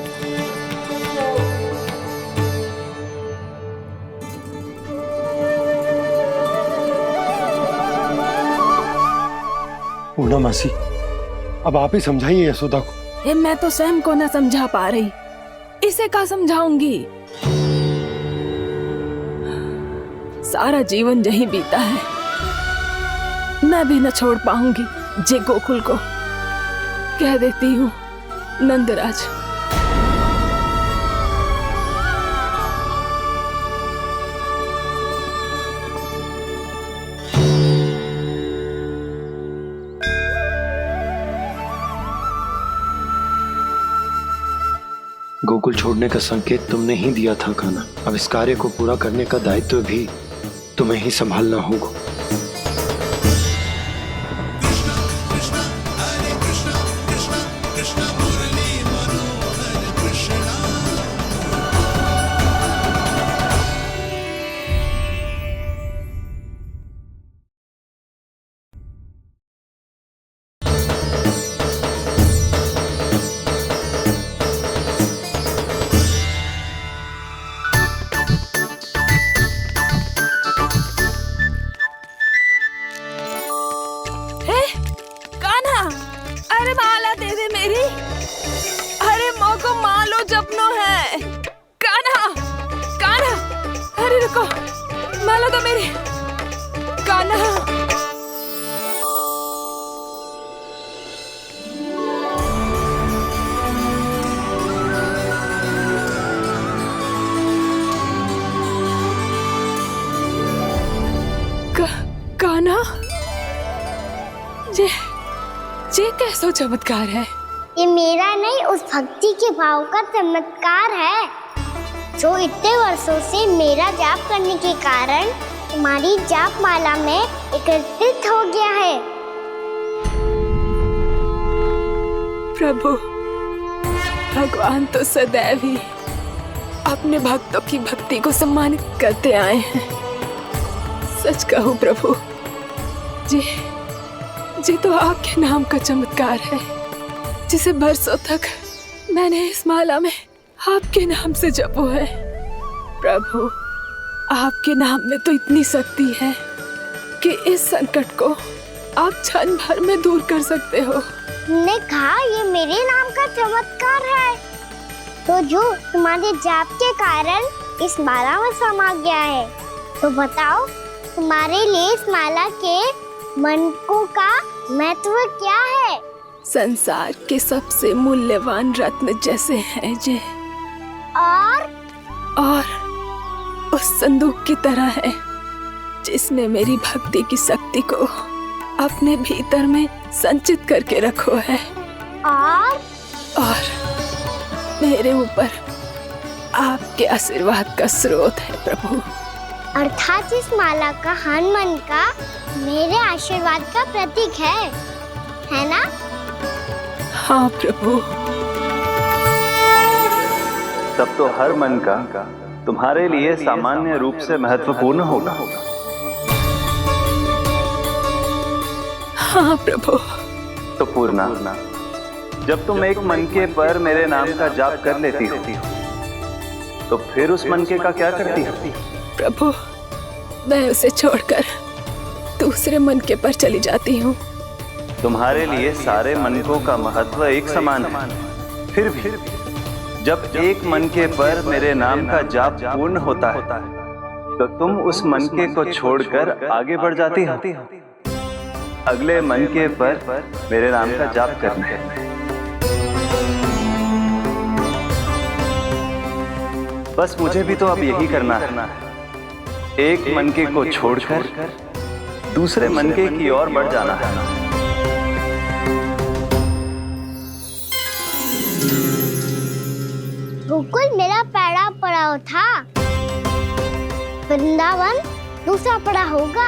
पूर्णा मासी, अब आप ही समझाइए यशोदा को। ये मैं तो स्वयं को न समझा पा रही, इसे क्या समझाऊंगी? सारा जीवन यही बीता है, मैं भी न छोड़ पाऊंगी जे गोकुल को। कह देती हूँ नंदराज। गोकुल छोड़ने का संकेत तुमने ही दिया था कान्हा। अब इस कार्य को पूरा करने का दायित्व भी तुम्हें ही संभालना होगा। माला तो मेरी कान्हा। कान्हा, ये कैसा चमत्कार है? ये मेरा नहीं, उस भक्ति के भाव का चमत्कार है जो इतने वर्षों से मेरा जाप करने के कारण तुम्हारी जाप माला में एकत्रित हो गया है। प्रभु, भगवान तो सदैव ही अपने भक्तों की भक्ति को सम्मानित करते आए हैं। सच कहूँ प्रभु, जी तो आपके नाम का चमत्कार है, जिसे बरसों तक मैंने इस माला में आपके नाम से जपो है। प्रभु, आपके नाम में तो इतनी शक्ति है कि इस संकट को आप क्षण भर में दूर कर सकते हो। तुमने कहा ये मेरे नाम का चमत्कार है, तो जो तुम्हारे जाप के कारण इस माला में समा गया है, तो बताओ तुम्हारे लिए इस माला के मनकों का महत्व क्या है? संसार के सबसे मूल्यवान रत्न जैसे हैं जे, और उस संदूक की तरह है जिसने मेरी भक्ति की शक्ति को अपने भीतर में संचित करके रखो है। और मेरे ऊपर आपके आशीर्वाद का स्रोत है प्रभु। अर्थात इस माला का हनुमान का मेरे आशीर्वाद का प्रतीक है ना? हाँ प्रभु। तब तो हर मन का तुम्हारे लिए सामान्य रूप से महत्वपूर्ण होगा। हाँ प्रभु। तो पूर्णा, जब तुम एक मनके पर मेरे नाम का जाप कर लेती हो, तो फिर उस मनके का क्या करती हो? प्रभु, मैं उसे छोड़कर दूसरे मनके पर चली जाती हूँ। तुम्हारे लिए सारे मनकों का महत्व एक समान है, फिर भी जब एक मनके पर मेरे नाम का जाप पूर्ण होता है, तो तुम उस मनके को छोड़कर आगे बढ़ जाती हो अगले मनके पर मेरे नाम का जाप करने। बस मुझे भी तो अब यही करना है, एक मनके को छोड़कर दूसरे मनके की ओर बढ़ जाना है। गोकुल मेरा पहला पड़ाव था, वृंदावन दूसरा पड़ाव होगा।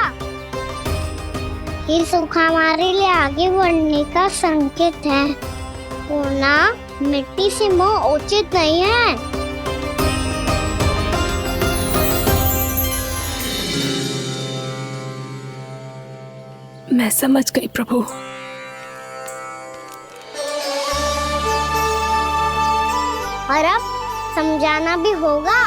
ये सुख हमारे लिए आगे बढ़ने का संकेत है। पूना मिट्टी से मोह उचित नहीं है। मैं समझ गई प्रभु। और अब समझाना भी होगा।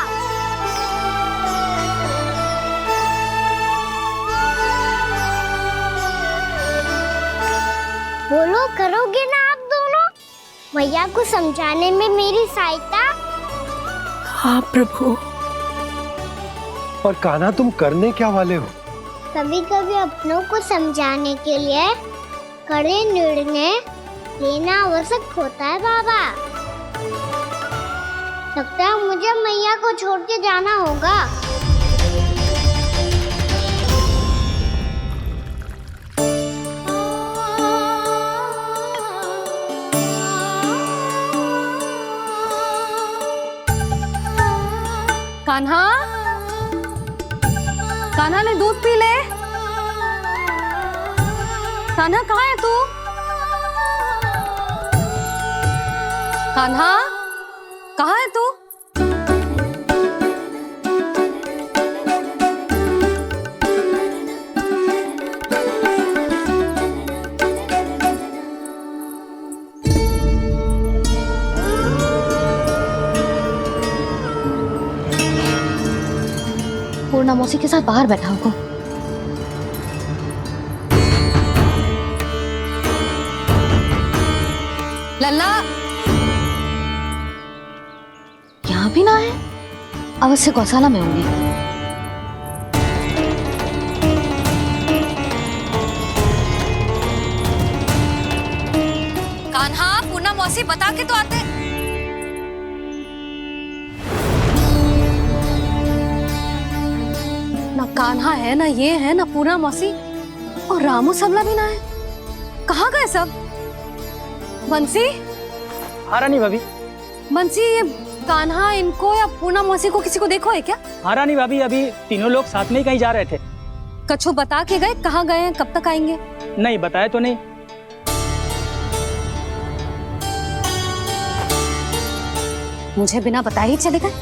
बोलो, करोगे ना आप दोनों? भैया को समझाने में मेरी सहायता। हाँ प्रभु। और कान्हा तुम करने क्या वाले हो? कभी कभी अपनों को समझाने के लिए कड़े निर्णय लेना आवश्यक होता है बाबा। लगता है मुझे मैया को छोड़ के जाना होगा। कान्हा, कान्हा ने दूध पी ले। कान्हा कहाँ है तू? कान्हा कहाँ है तू? पूर्णा मौसी के साथ बाहर बैठा होगा। लल्ला यहाँ भी ना है, अवश्य गौशाला में होंगे। कान्हा, पूर्णा मौसी बता के तो आते। ना कान्हा है, ना ये है, ना पूर्णा मौसी, और रामू सबला भी ना है। कहाँ गए सब? बंसी? हाँ रानी भाभी। बंसी, ये कान्हा इनको या पूर्णा मौसी को किसी को देखो है क्या? हाँ रानी भाभी, अभी तीनों लोग साथ में ही कहीं जा रहे थे। कछु बता के गए कहाँ गए हैं, कब तक आएंगे? नहीं बताया तो नहीं। मुझे बिना बताए ही चले गए।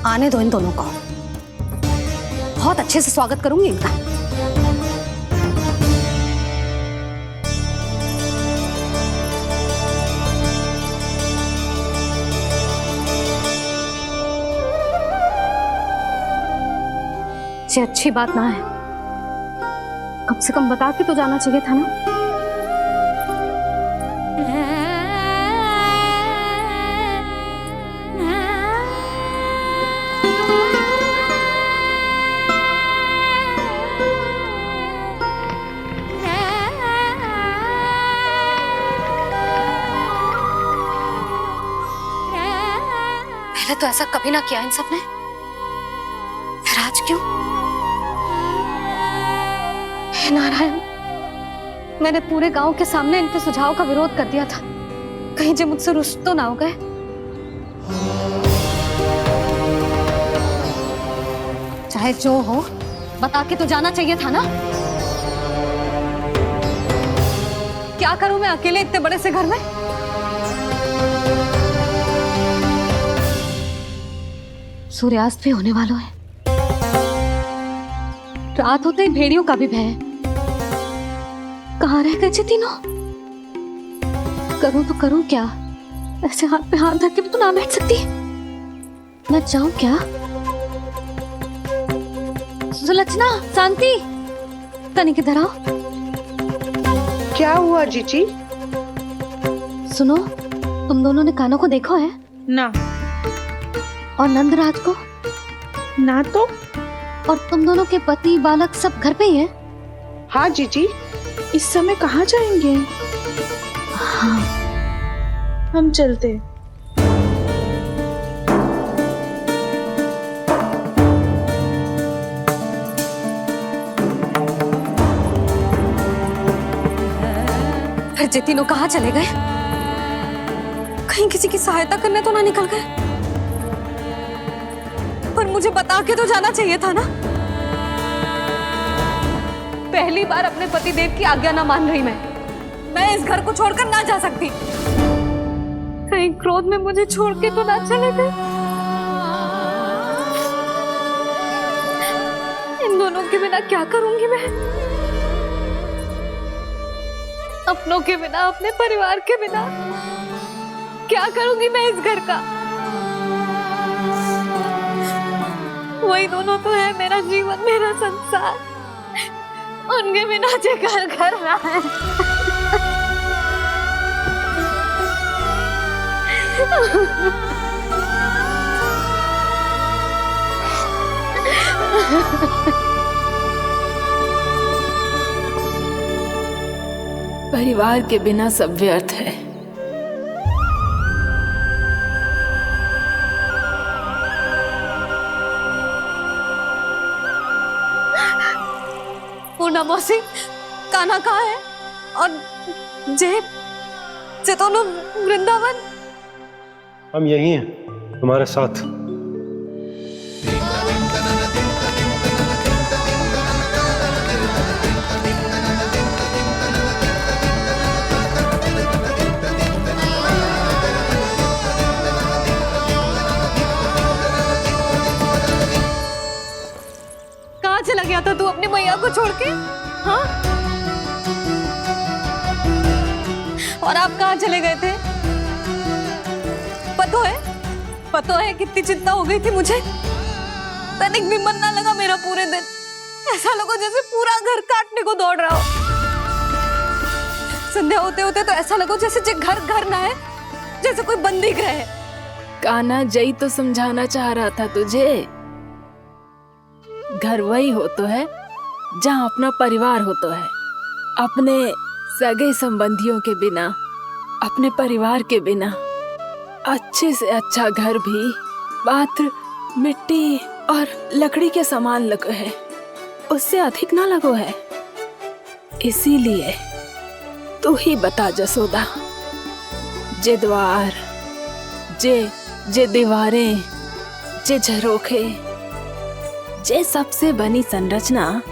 आने दो इन दोनों को, बहुत अच्छे से स्वागत करूंगी इनका। ये अच्छी बात ना है, कम से कम बता के तो जाना चाहिए था ना। पहले तो ऐसा कभी ना किया इन सब ने, फिर आज क्यों? हे नारायण, मैंने पूरे गांव के सामने इनके सुझाव का विरोध कर दिया था, कहीं जो मुझसे रुष्ट तो ना हो गए। चाहे जो हो, बता के तो जाना चाहिए था ना। क्या करूं मैं अकेले इतने बड़े से घर में? सूर्यास्त भी होने वाला है, रात होते ही भेड़ियों का भी भय है। कहाँ रह गए तीनों? करूं तो करूं क्या? ऐसे हाथ पे हाथ धर के भी तो ना बैठ सकती। मैं जाऊं क्या? सुलक्षणा, शांति, तनिक इधर आओ। क्या हुआ जीजी? सुनो, तुम दोनों ने कान्हा को देखा है? ना। और नंदराज को? ना तो। और तुम दोनों के पति बालक सब घर पे ही हैं? हाँ जीजी, इस समय कहाँ जाएंगे? हाँ, हम चलते। फिर ये तीनों कहाँ चले गए? कहीं किसी की सहायता करने तो ना निकल गए? पर मुझे बता के तो जाना चाहिए था ना। पहली बार अपने पतिदेव की आज्ञा ना मान रही मैं इस घर को छोड़कर ना जा सकती। कहीं क्रोध में मुझे छोड़ के तो ना चले गए। इन दोनों के बिना क्या करूंगी मैं? अपनों के बिना, अपने परिवार के बिना क्या करूंगी मैं इस घर का? वही दोनों तो है मेरा जीवन, मेरा संसार। उनके बिना जे घर घर रहा है। परिवार के बिना सब व्यर्थ है। पूर्णा मौसी, कान्हा कहाँ है? और जे दोनों वृंदावन? हम यही हैं तुम्हारे साथ। कहाँ चला गया था तू अपनी मैया को छोड़ के? हाँ? और आप कहाँ चले गए थे? पतो है कितनी चिंता हो गई थी मुझे। तनिक भी मन ना लगा मेरा पूरे दिन। ऐसा लगा जैसे पूरा घर काटने को दौड़ रहा हो। संध्या होते होते तो ऐसा लगा जैसे घर घर ना है, जैसे कोई बंदी गृह है। कान्हा, जय तो समझाना चाह रहा था तुझे। घर वही हो तो है जहाँ अपना परिवार हो तो है। अपने सगे संबंधियों के बिना, अपने परिवार के बिना अच्छे से अच्छा घर भी मात्र मिट्टी और लकड़ी के समान लगो है, उससे अधिक ना लगो है। इसीलिए तू ही बता जसोदा, जे द्वार, जे दीवारें, जे झरोखे, जे सबसे बनी संरचना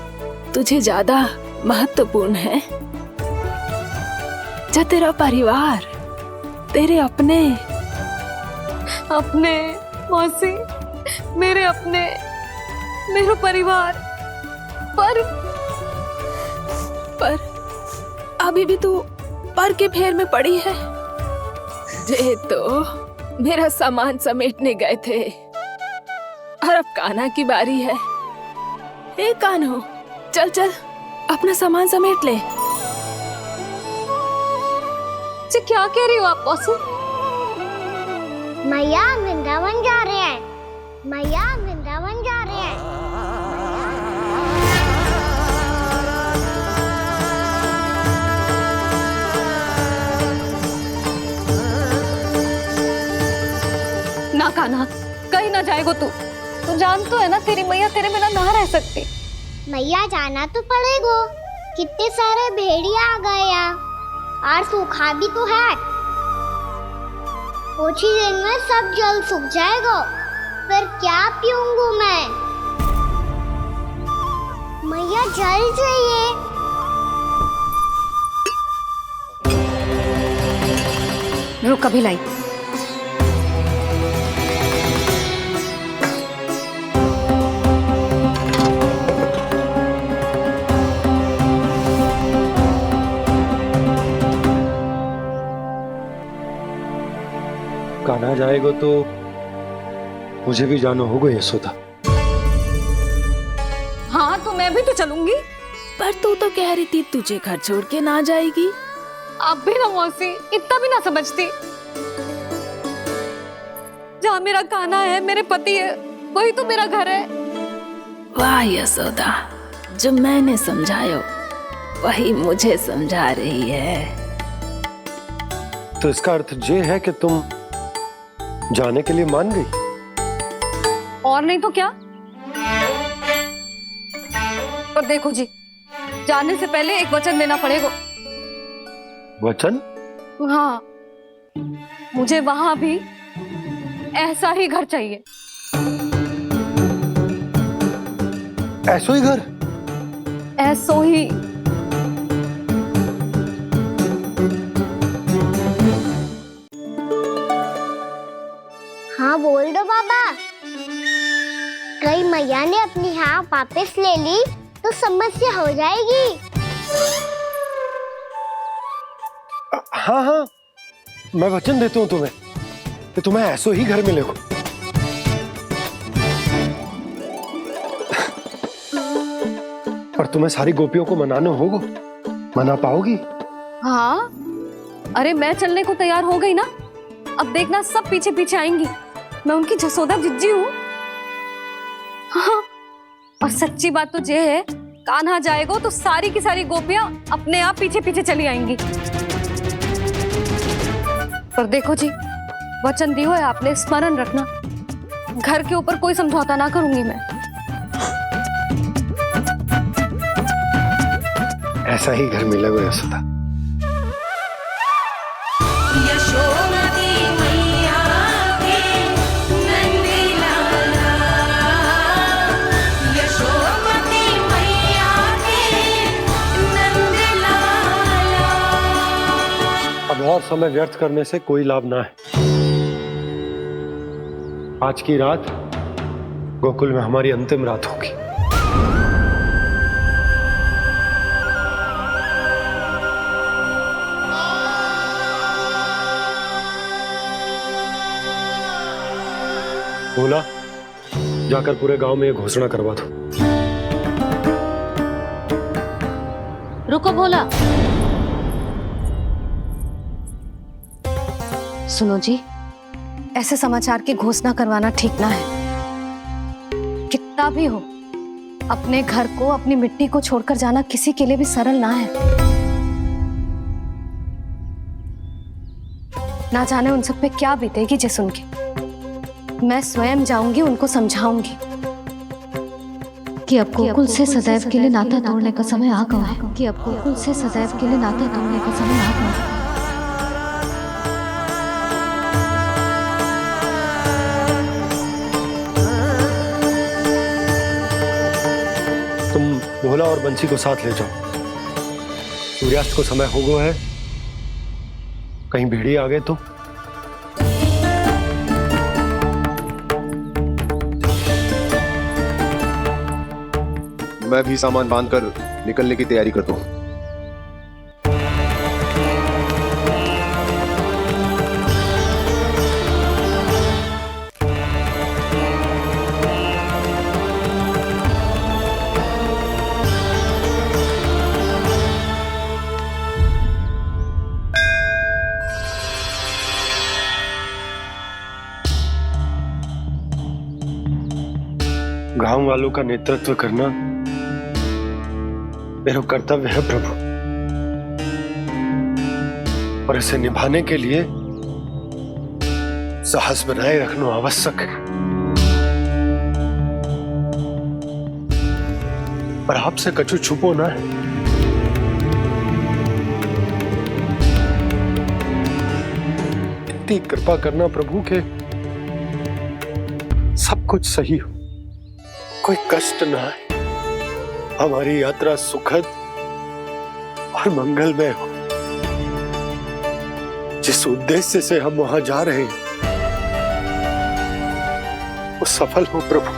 तुझे ज्यादा महत्वपूर्ण है? जो तेरा परिवार, तेरे अपने मौसी, मेरे अपने, मेरा परिवार। पर अभी भी तू पर के फेर में पड़ी है। जे तो मेरा सामान समेटने गए थे और अब कान्हा की बारी है। ए कान्हो, चल चल अपना सामान समेट ले। क्या कह रही हो आप मौसी? मैया वृंदावन जा रहे हैं। मैया वृंदावन जा रहे हैं। ना कान्हा, कहीं ना जाएगो तू। तू जान तो है ना तेरी मैया तेरे बिना ना रह सकती। मैया जाना तो पड़ेगा। कितने सारे भेड़िया आ गए यहाँ और सूखा भी तो है। कुछ ही दिन में सब जल सूख जाएगा, फिर क्या पीऊंगा मैं? मैया जल चाहिए। रुक, अभी लाई। कान्हा जाएगा तो मुझे भी जाना होगा यशोदा। हाँ, तो मैं भी तो चलूंगी। पर तू तो कह रही थी तुझे घर छोड़ के ना जाएगी। आप भी ना मौसी, इतना भी ना समझती। जहाँ मेरा कान्हा है, मेरे पति है, वही तो मेरा घर है। वाह यशोदा, जो मैंने समझायो वही मुझे समझा रही है। तो इसका अर्थ ये है कि तुम जाने के लिए मान गई? और नहीं तो क्या। और देखो जी, जाने से पहले एक वचन देना पड़ेगा। वचन? हाँ, मुझे वहां भी ऐसा ही घर चाहिए। ऐसो ही घर? ऐसो ही। हाँ बोल दो बाबा। कहीं मैया ने अपनी हाँ वापस ले ली तो समस्या हो जाएगी। हाँ हाँ, मैं वचन देता हूँ तुम्हें कि तुम्हें ऐसो ही घर मिलेगा। पर तुम्हें सारी गोपियों को मनाना होगा। मना पाओगी? हाँ, अरे मैं चलने को तैयार हो गई ना। अब देखना सब पीछे पीछे आएंगी। मैं उनकी जसोदा जिज्जी हूँ। हाँ, और सच्ची बात तो ये है, कान्हा जाएगा तो सारी की सारी गोपियां अपने आप पीछे पीछे चली आएंगी। पर देखो जी, वचन दियो है आपने, स्मरण रखना, घर के ऊपर कोई समझौता ना करूंगी मैं। ऐसा ही घर मिलेगा यशोदा। यशोमती मैया के नंदी लाला, यशोमती मैया के नंदी लाला। अब और समय व्यर्थ करने से कोई लाभ ना है। आज की रात गोकुल में हमारी अंतिम रात होगी। भोला, जाकर पूरे गांव में ये घोषणा करवा दो। रुको भोला। सुनो जी, ऐसे समाचार की घोषणा करवाना ठीक ना है। कितना भी हो, अपने घर को, अपनी मिट्टी को छोड़कर जाना किसी के लिए भी सरल ना है। ना जाने उन सब पे क्या बीतेगी जे सुन के। मैं स्वयं जाऊंगी, उनको समझाऊंगी कि अब गोकुल से सदैव के लिए नाता तोड़ने का समय आ गया है। कि अब गोकुल से सदैव के लिए नाता तोड़ने का समय आ गया है। तुम भोला और बंसी को साथ ले जाओ। सूर्यास्त को समय हो गया है, कहीं भेड़िए आ गए तो। मैं भी सामान बांधकर निकलने की तैयारी करता हूँ। गांव वालों का नेतृत्व करना मेरा कर्तव्य है प्रभु, और इसे निभाने के लिए साहस बनाए रखना आवश्यक है। पर आपसे कछु छुपो ना है। इतनी कृपा करना प्रभु के सब कुछ सही हो, कोई कष्ट ना है, हमारी यात्रा सुखद और मंगलमय हो। जिस उद्देश्य से हम वहां जा रहे हैं वो सफल हो प्रभु,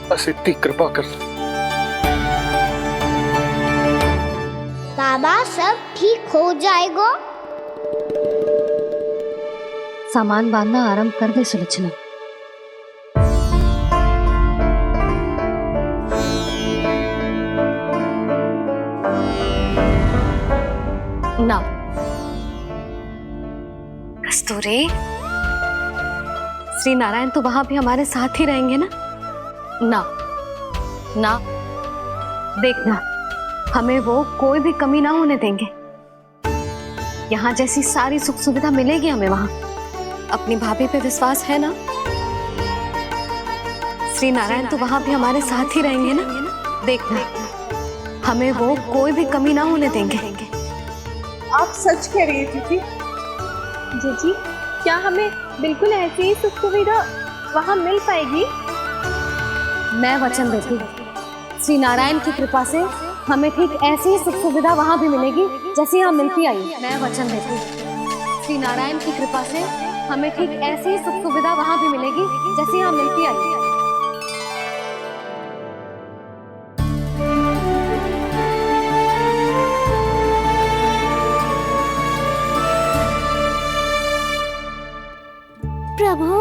बस इतनी कृपा कर। बाबा सब ठीक हो जाएगा। सामान बांधना आरंभ कर दे सुलोचना। ना कस्तूरी, श्री नारायण तो वहां भी हमारे साथ ही रहेंगे ना? ना ना, देखना, हमें वो कोई भी कमी ना होने देंगे। यहाँ जैसी सारी सुख सुविधा मिलेगी हमें वहां। अपनी भाभी पे विश्वास है ना? श्री नारायण तो वहां भी हमारे साथ ही रहेंगे ना? देखना, हमें वो कोई भी कमी ना होने देंगे। आप सच कह रही थी कि जीजी, क्या हमें बिल्कुल ऐसी ही सुख सुविधा वहाँ मिल पाएगी? मैं वचन देती हूँ, श्री नारायण की कृपा से हमें ठीक ऐसी ही सुख सुविधा वहाँ भी मिलेगी जैसी यहाँ मिलती आई। मैं वचन देती हूँ, श्री नारायण की कृपा से हमें ठीक ऐसी ही सुख सुविधा वहाँ भी मिलेगी जैसी यहाँ मिलती आई। प्रभु,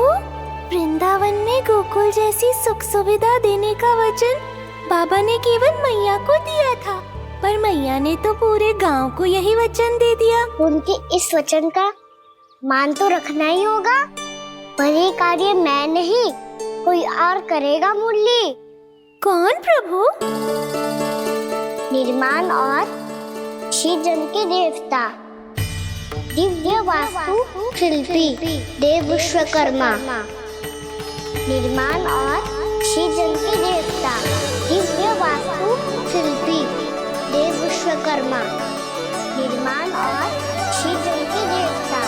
वृंदावन में गोकुल जैसी सुख सुविधा देने का वचन बाबा ने केवल मैया को दिया था, पर मैया ने तो पूरे गांव को यही वचन दे दिया। उनके इस वचन का मान तो रखना ही होगा, पर ये कार्य मैं नहीं कोई और करेगा। मुरली कौन प्रभु? निर्माण और सृजन के देवता, दिव्य वास्तु शिल्पी देव विश्वकर्मा। निर्माण और सृजन के देवता, दिव्य वास्तु शिल्पी देव विश्वकर्मा। निर्माण और सृजन के देवता,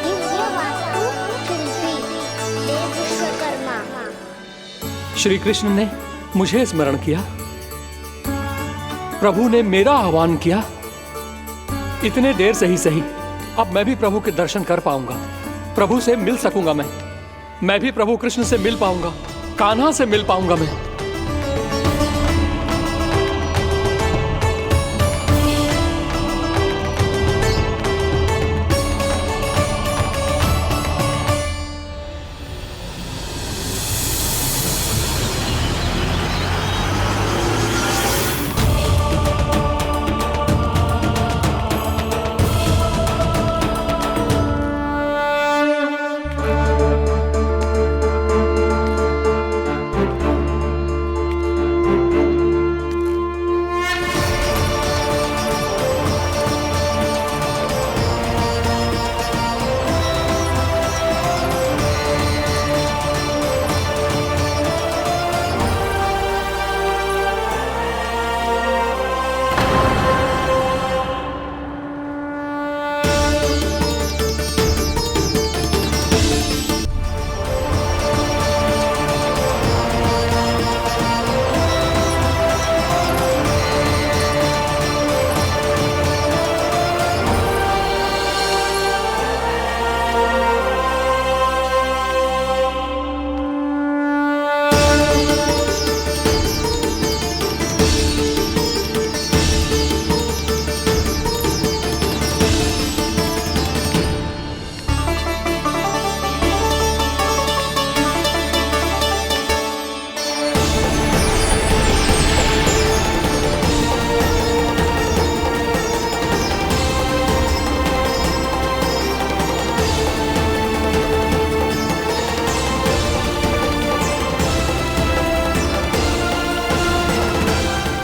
दिव्य वास्तु शिल्पी देव विश्वकर्मा। श्री कृष्ण ने मुझे स्मरण किया, प्रभु ने मेरा आह्वान किया। इतने देर से ही सही, अब मैं भी प्रभु के दर्शन कर पाऊंगा, प्रभु से मिल सकूंगा। मैं भी प्रभु कृष्ण से मिल पाऊंगा, कान्हा से मिल पाऊंगा मैं।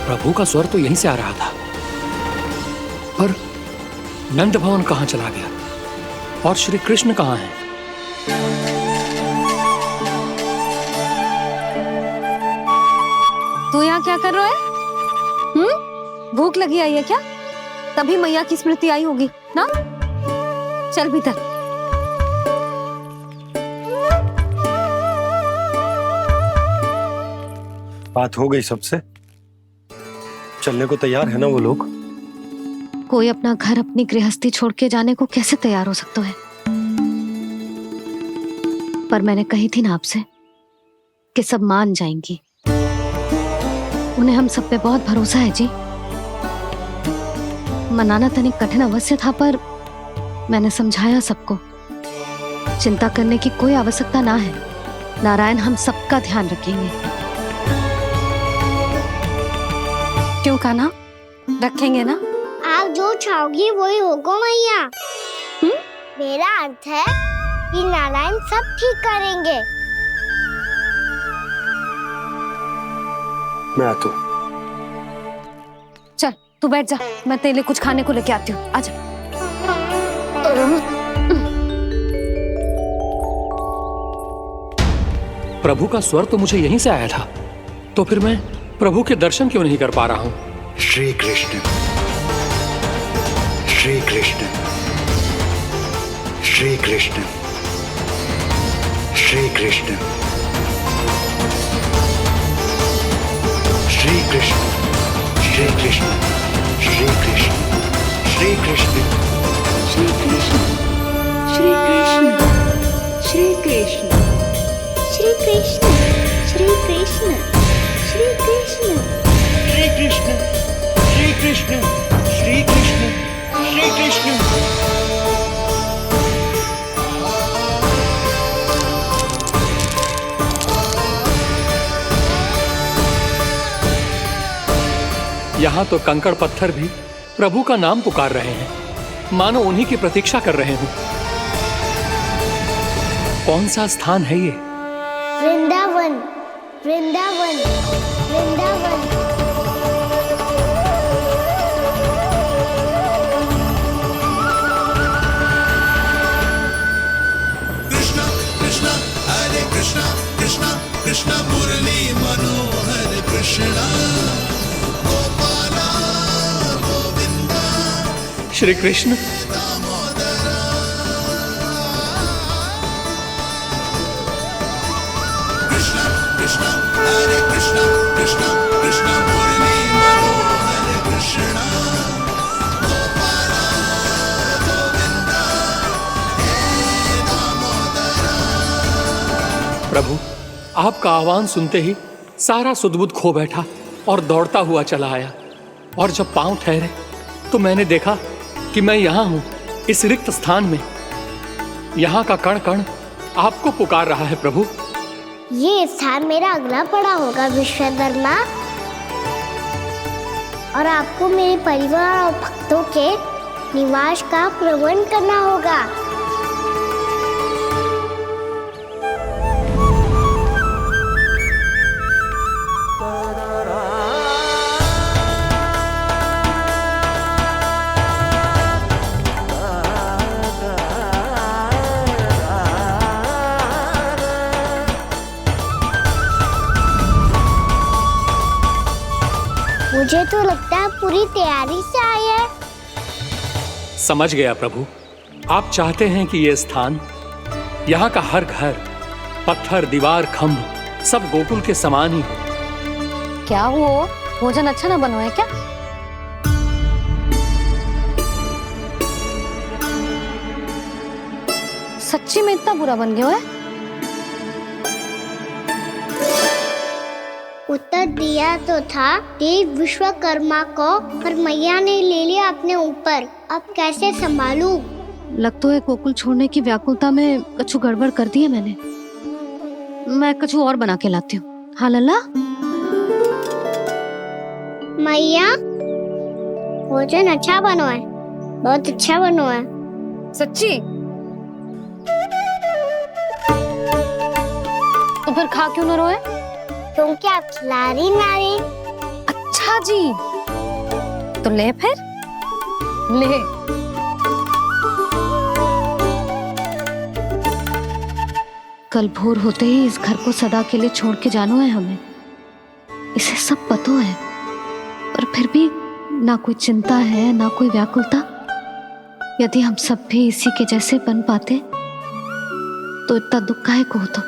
प्रभु का स्वर तो यहीं से आ रहा था, पर नंद भवन कहां चला गया और श्री कृष्ण कहां हैं? तू यहाँ क्या कर रहा है? भूख लगी आई है क्या? तभी मैया की स्मृति आई होगी ना? चल भीतर। बात हो गई सबसे? चलने को तैयार है ना वो लोग? कोई अपना घर अपनी गृहस्थी छोड़ के जाने को कैसे तैयार हो सकता है? पर मैंने कही थी ना आपसे कि सब मान जाएंगी। उन्हें हम सब पे बहुत भरोसा है जी। मनाना तनिक कठिन अवश्य था, पर मैंने समझाया सबको। चिंता करने की कोई आवश्यकता ना है, नारायण हम सबका ध्यान रखेंगे। क्यों कान्हा, रखेंगे ना? आप जो चाहोगी वही होगा मैया। मेरा अर्थ है कि नारायण सब ठीक करेंगे। मैं आता हूं। चल तू बैठ जा, मैं तेरे लिए कुछ खाने को लेके आती हूँ। आजा। प्रभु का स्वर तो मुझे यहीं से आया था, तो फिर मैं प्रभु के दर्शन क्यों नहीं कर पा रहा हूँ? श्री कृष्ण श्री कृष्ण श्री कृष्ण श्री कृष्ण श्री कृष्ण श्री कृष्ण श्री कृष्ण श्री कृष्ण श्री कृष्ण श्री कृष्ण श्री कृष्ण श्री कृष्ण श्री कृष्ण श्री कृष्ण श्री कृष्ण श्री कृष्ण श्री कृष्ण श्री कृष्ण। यहाँ तो कंकड़ पत्थर भी प्रभु का नाम पुकार रहे हैं, मानो उन्हीं की प्रतीक्षा कर रहे हो। कौन सा स्थान है ये? वृंदावन वृंदावन वृंदावन। कृष्णा कृष्णा हरे कृष्णा कृष्णा कृष्णा मुरली मनोहर कृष्णा गोपाला गोविंदा। श्री कृष्ण कृष्णा कृष्णा हरे कृष्णा कृष्णा कृष्णा मुरली मनोहर कृष्णा गोपाला गोविंदा हे दामोदरा। प्रभु, आपका आह्वान सुनते ही सारा सुध-बुध खो बैठा और दौड़ता हुआ चला आया। और जब पांव ठहरे तो मैंने देखा कि मैं यहाँ हूँ, इस रिक्त स्थान में। यहाँ का कण कण आपको पुकार रहा है प्रभु। ये स्थान मेरा अगला पड़ा होगा विश्वकर्मा, और आपको मेरे परिवार और भक्तों के निवास का प्रबंध करना होगा। मुझे तो लगता है पूरी तैयारी से आए हैं। समझ गया प्रभु, आप चाहते हैं कि ये स्थान, यहाँ का हर घर, पत्थर, दीवार, खम्भ सब गोकुल के समान ही हो। क्या वो भोजन अच्छा ना बनो है क्या? सच्ची में इतना बुरा बन गया है? उत्तर दिया तो था देव विश्वकर्मा को, पर मैया ने ले लिया अपने ऊपर। अब कैसे संभालूं? लग तो है गोकुल छोड़ने की व्याकुलता में कछु गड़बड़ कर दी है मैंने। मैं कछु और बना के लाती हूँ। हाँ लल्ला? मैया, भोजन अच्छा बनो है, बहुत अच्छा बनो है। सच्ची? तो फिर खा क्यों न रोए? तुम क्या खिलाड़ी नारी? अच्छा जी, तो ले फिर ले। कल भोर होते ही इस घर को सदा के लिए छोड़ के जाना है हमें। इसे सब पता है, पर फिर भी ना कोई चिंता है ना कोई व्याकुलता। यदि हम सब भी इसी के जैसे बन पाते तो इतना दुख काहे को होता।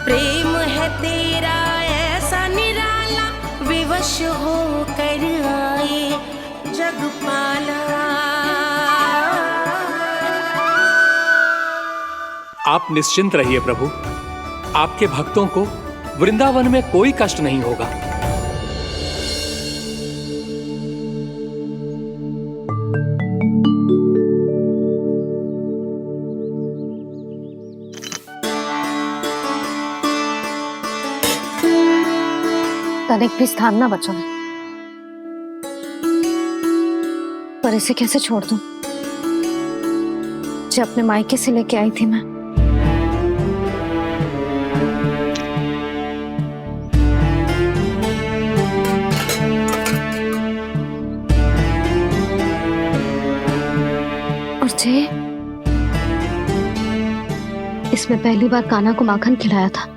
प्रेम है तेरा ऐसा निराला, विवश हो कर आए जगपाला। आप निश्चिंत रहिए प्रभु, आपके भक्तों को वृंदावन में कोई कष्ट नहीं होगा। तनिक भी स्थान ना बचो, पर इसे कैसे छोड़ दूं? जो अपने मायके से लेके आई थी मैं। और जे इसमें पहली बार कान्हा को माखन खिलाया था।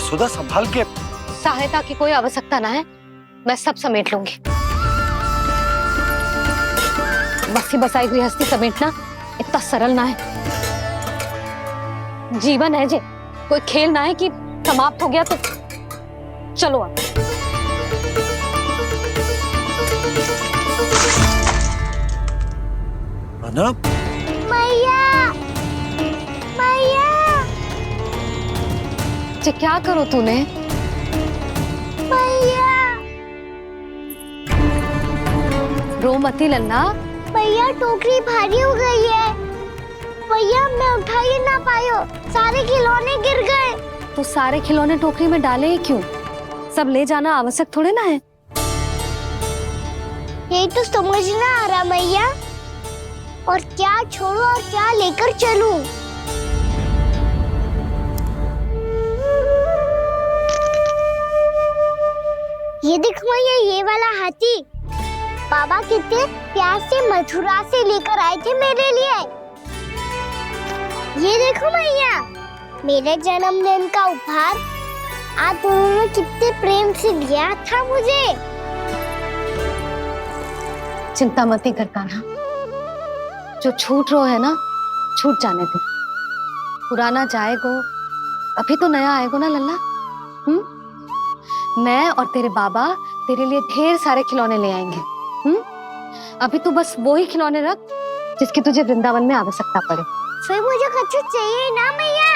सुधा संभाल के। सहायता की कोई आवश्यकता ना है, मैं सब समेट लूंगी। बसी बसाई गृहस्थी समेटना इतना सरल ना है। जीवन है जे, कोई खेल ना है कि समाप्त हो गया तो चलो अब। मैया, मैया। जे क्या करो तूने? मैया, रो मती लल्ला। भैया टोकरी भारी हो गई है। भैया मैं उठा ही ना पायो, सारे खिलौने गिर गए। तो सारे खिलौने टोकरी में डाले ही क्यों? सब ले जाना आवश्यक थोड़े ना है। यही तो समझ ना आ रहा मैया, और क्या छोड़ू और क्या लेकर चलूं? ये देखो मैया, ये वाला हाथी बाबा कितने प्यार से मथुरा से लेकर आए थे मेरे लिए। ये देखो मैया, मेरे जन्मदिन का उपहार आप दोनों ने कितने प्रेम से दिया था मुझे। चिंता मत ही करता ना, जो छूट रो है ना छूट जाने दे। पुराना जाएगो, अभी तो नया आएगो ना लल्ला। मैं और तेरे बाबा तेरे लिए ढेर सारे खिलौने ले आएंगे। अभी तू बस वो ही खिलौने रख जिसकी तुझे वृंदावन में आवश्यकता पड़े। फिर मुझे कुछ चाहिए ना मैया,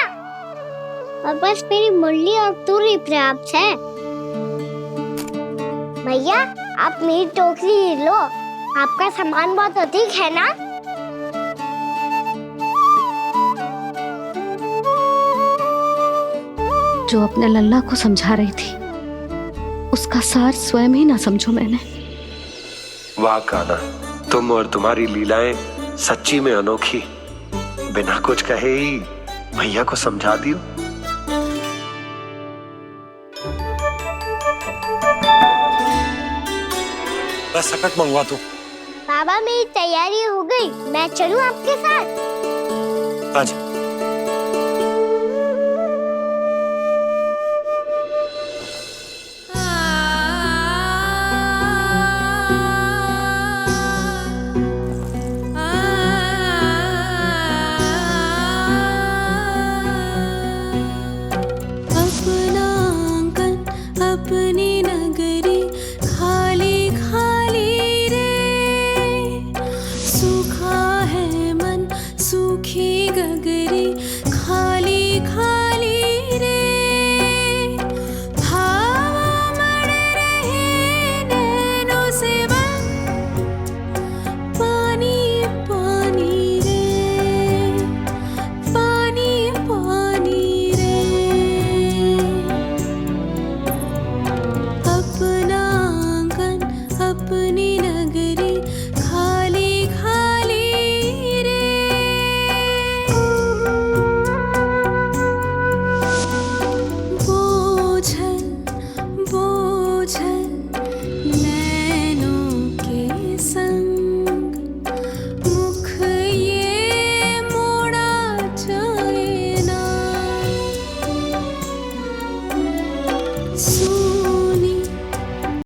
और बस मेरी मुरली और तुरी पर्याप्त है। भैया आप मेरी टोकरी लो, आपका सामान बहुत अधिक है ना। जो अपने लल्ला को समझा रही थी उसका सार स्वयं ही ना समझो मैंने। वाह कान्हा, तुम और तुम्हारी लीलाएं सच्ची में अनोखी। बिना कुछ कहे ही मैया को समझा दियो। बस सकट मंगवा दो। बाबा मेरी तैयारी हो गई, मैं चलूं आपके साथ? आजा।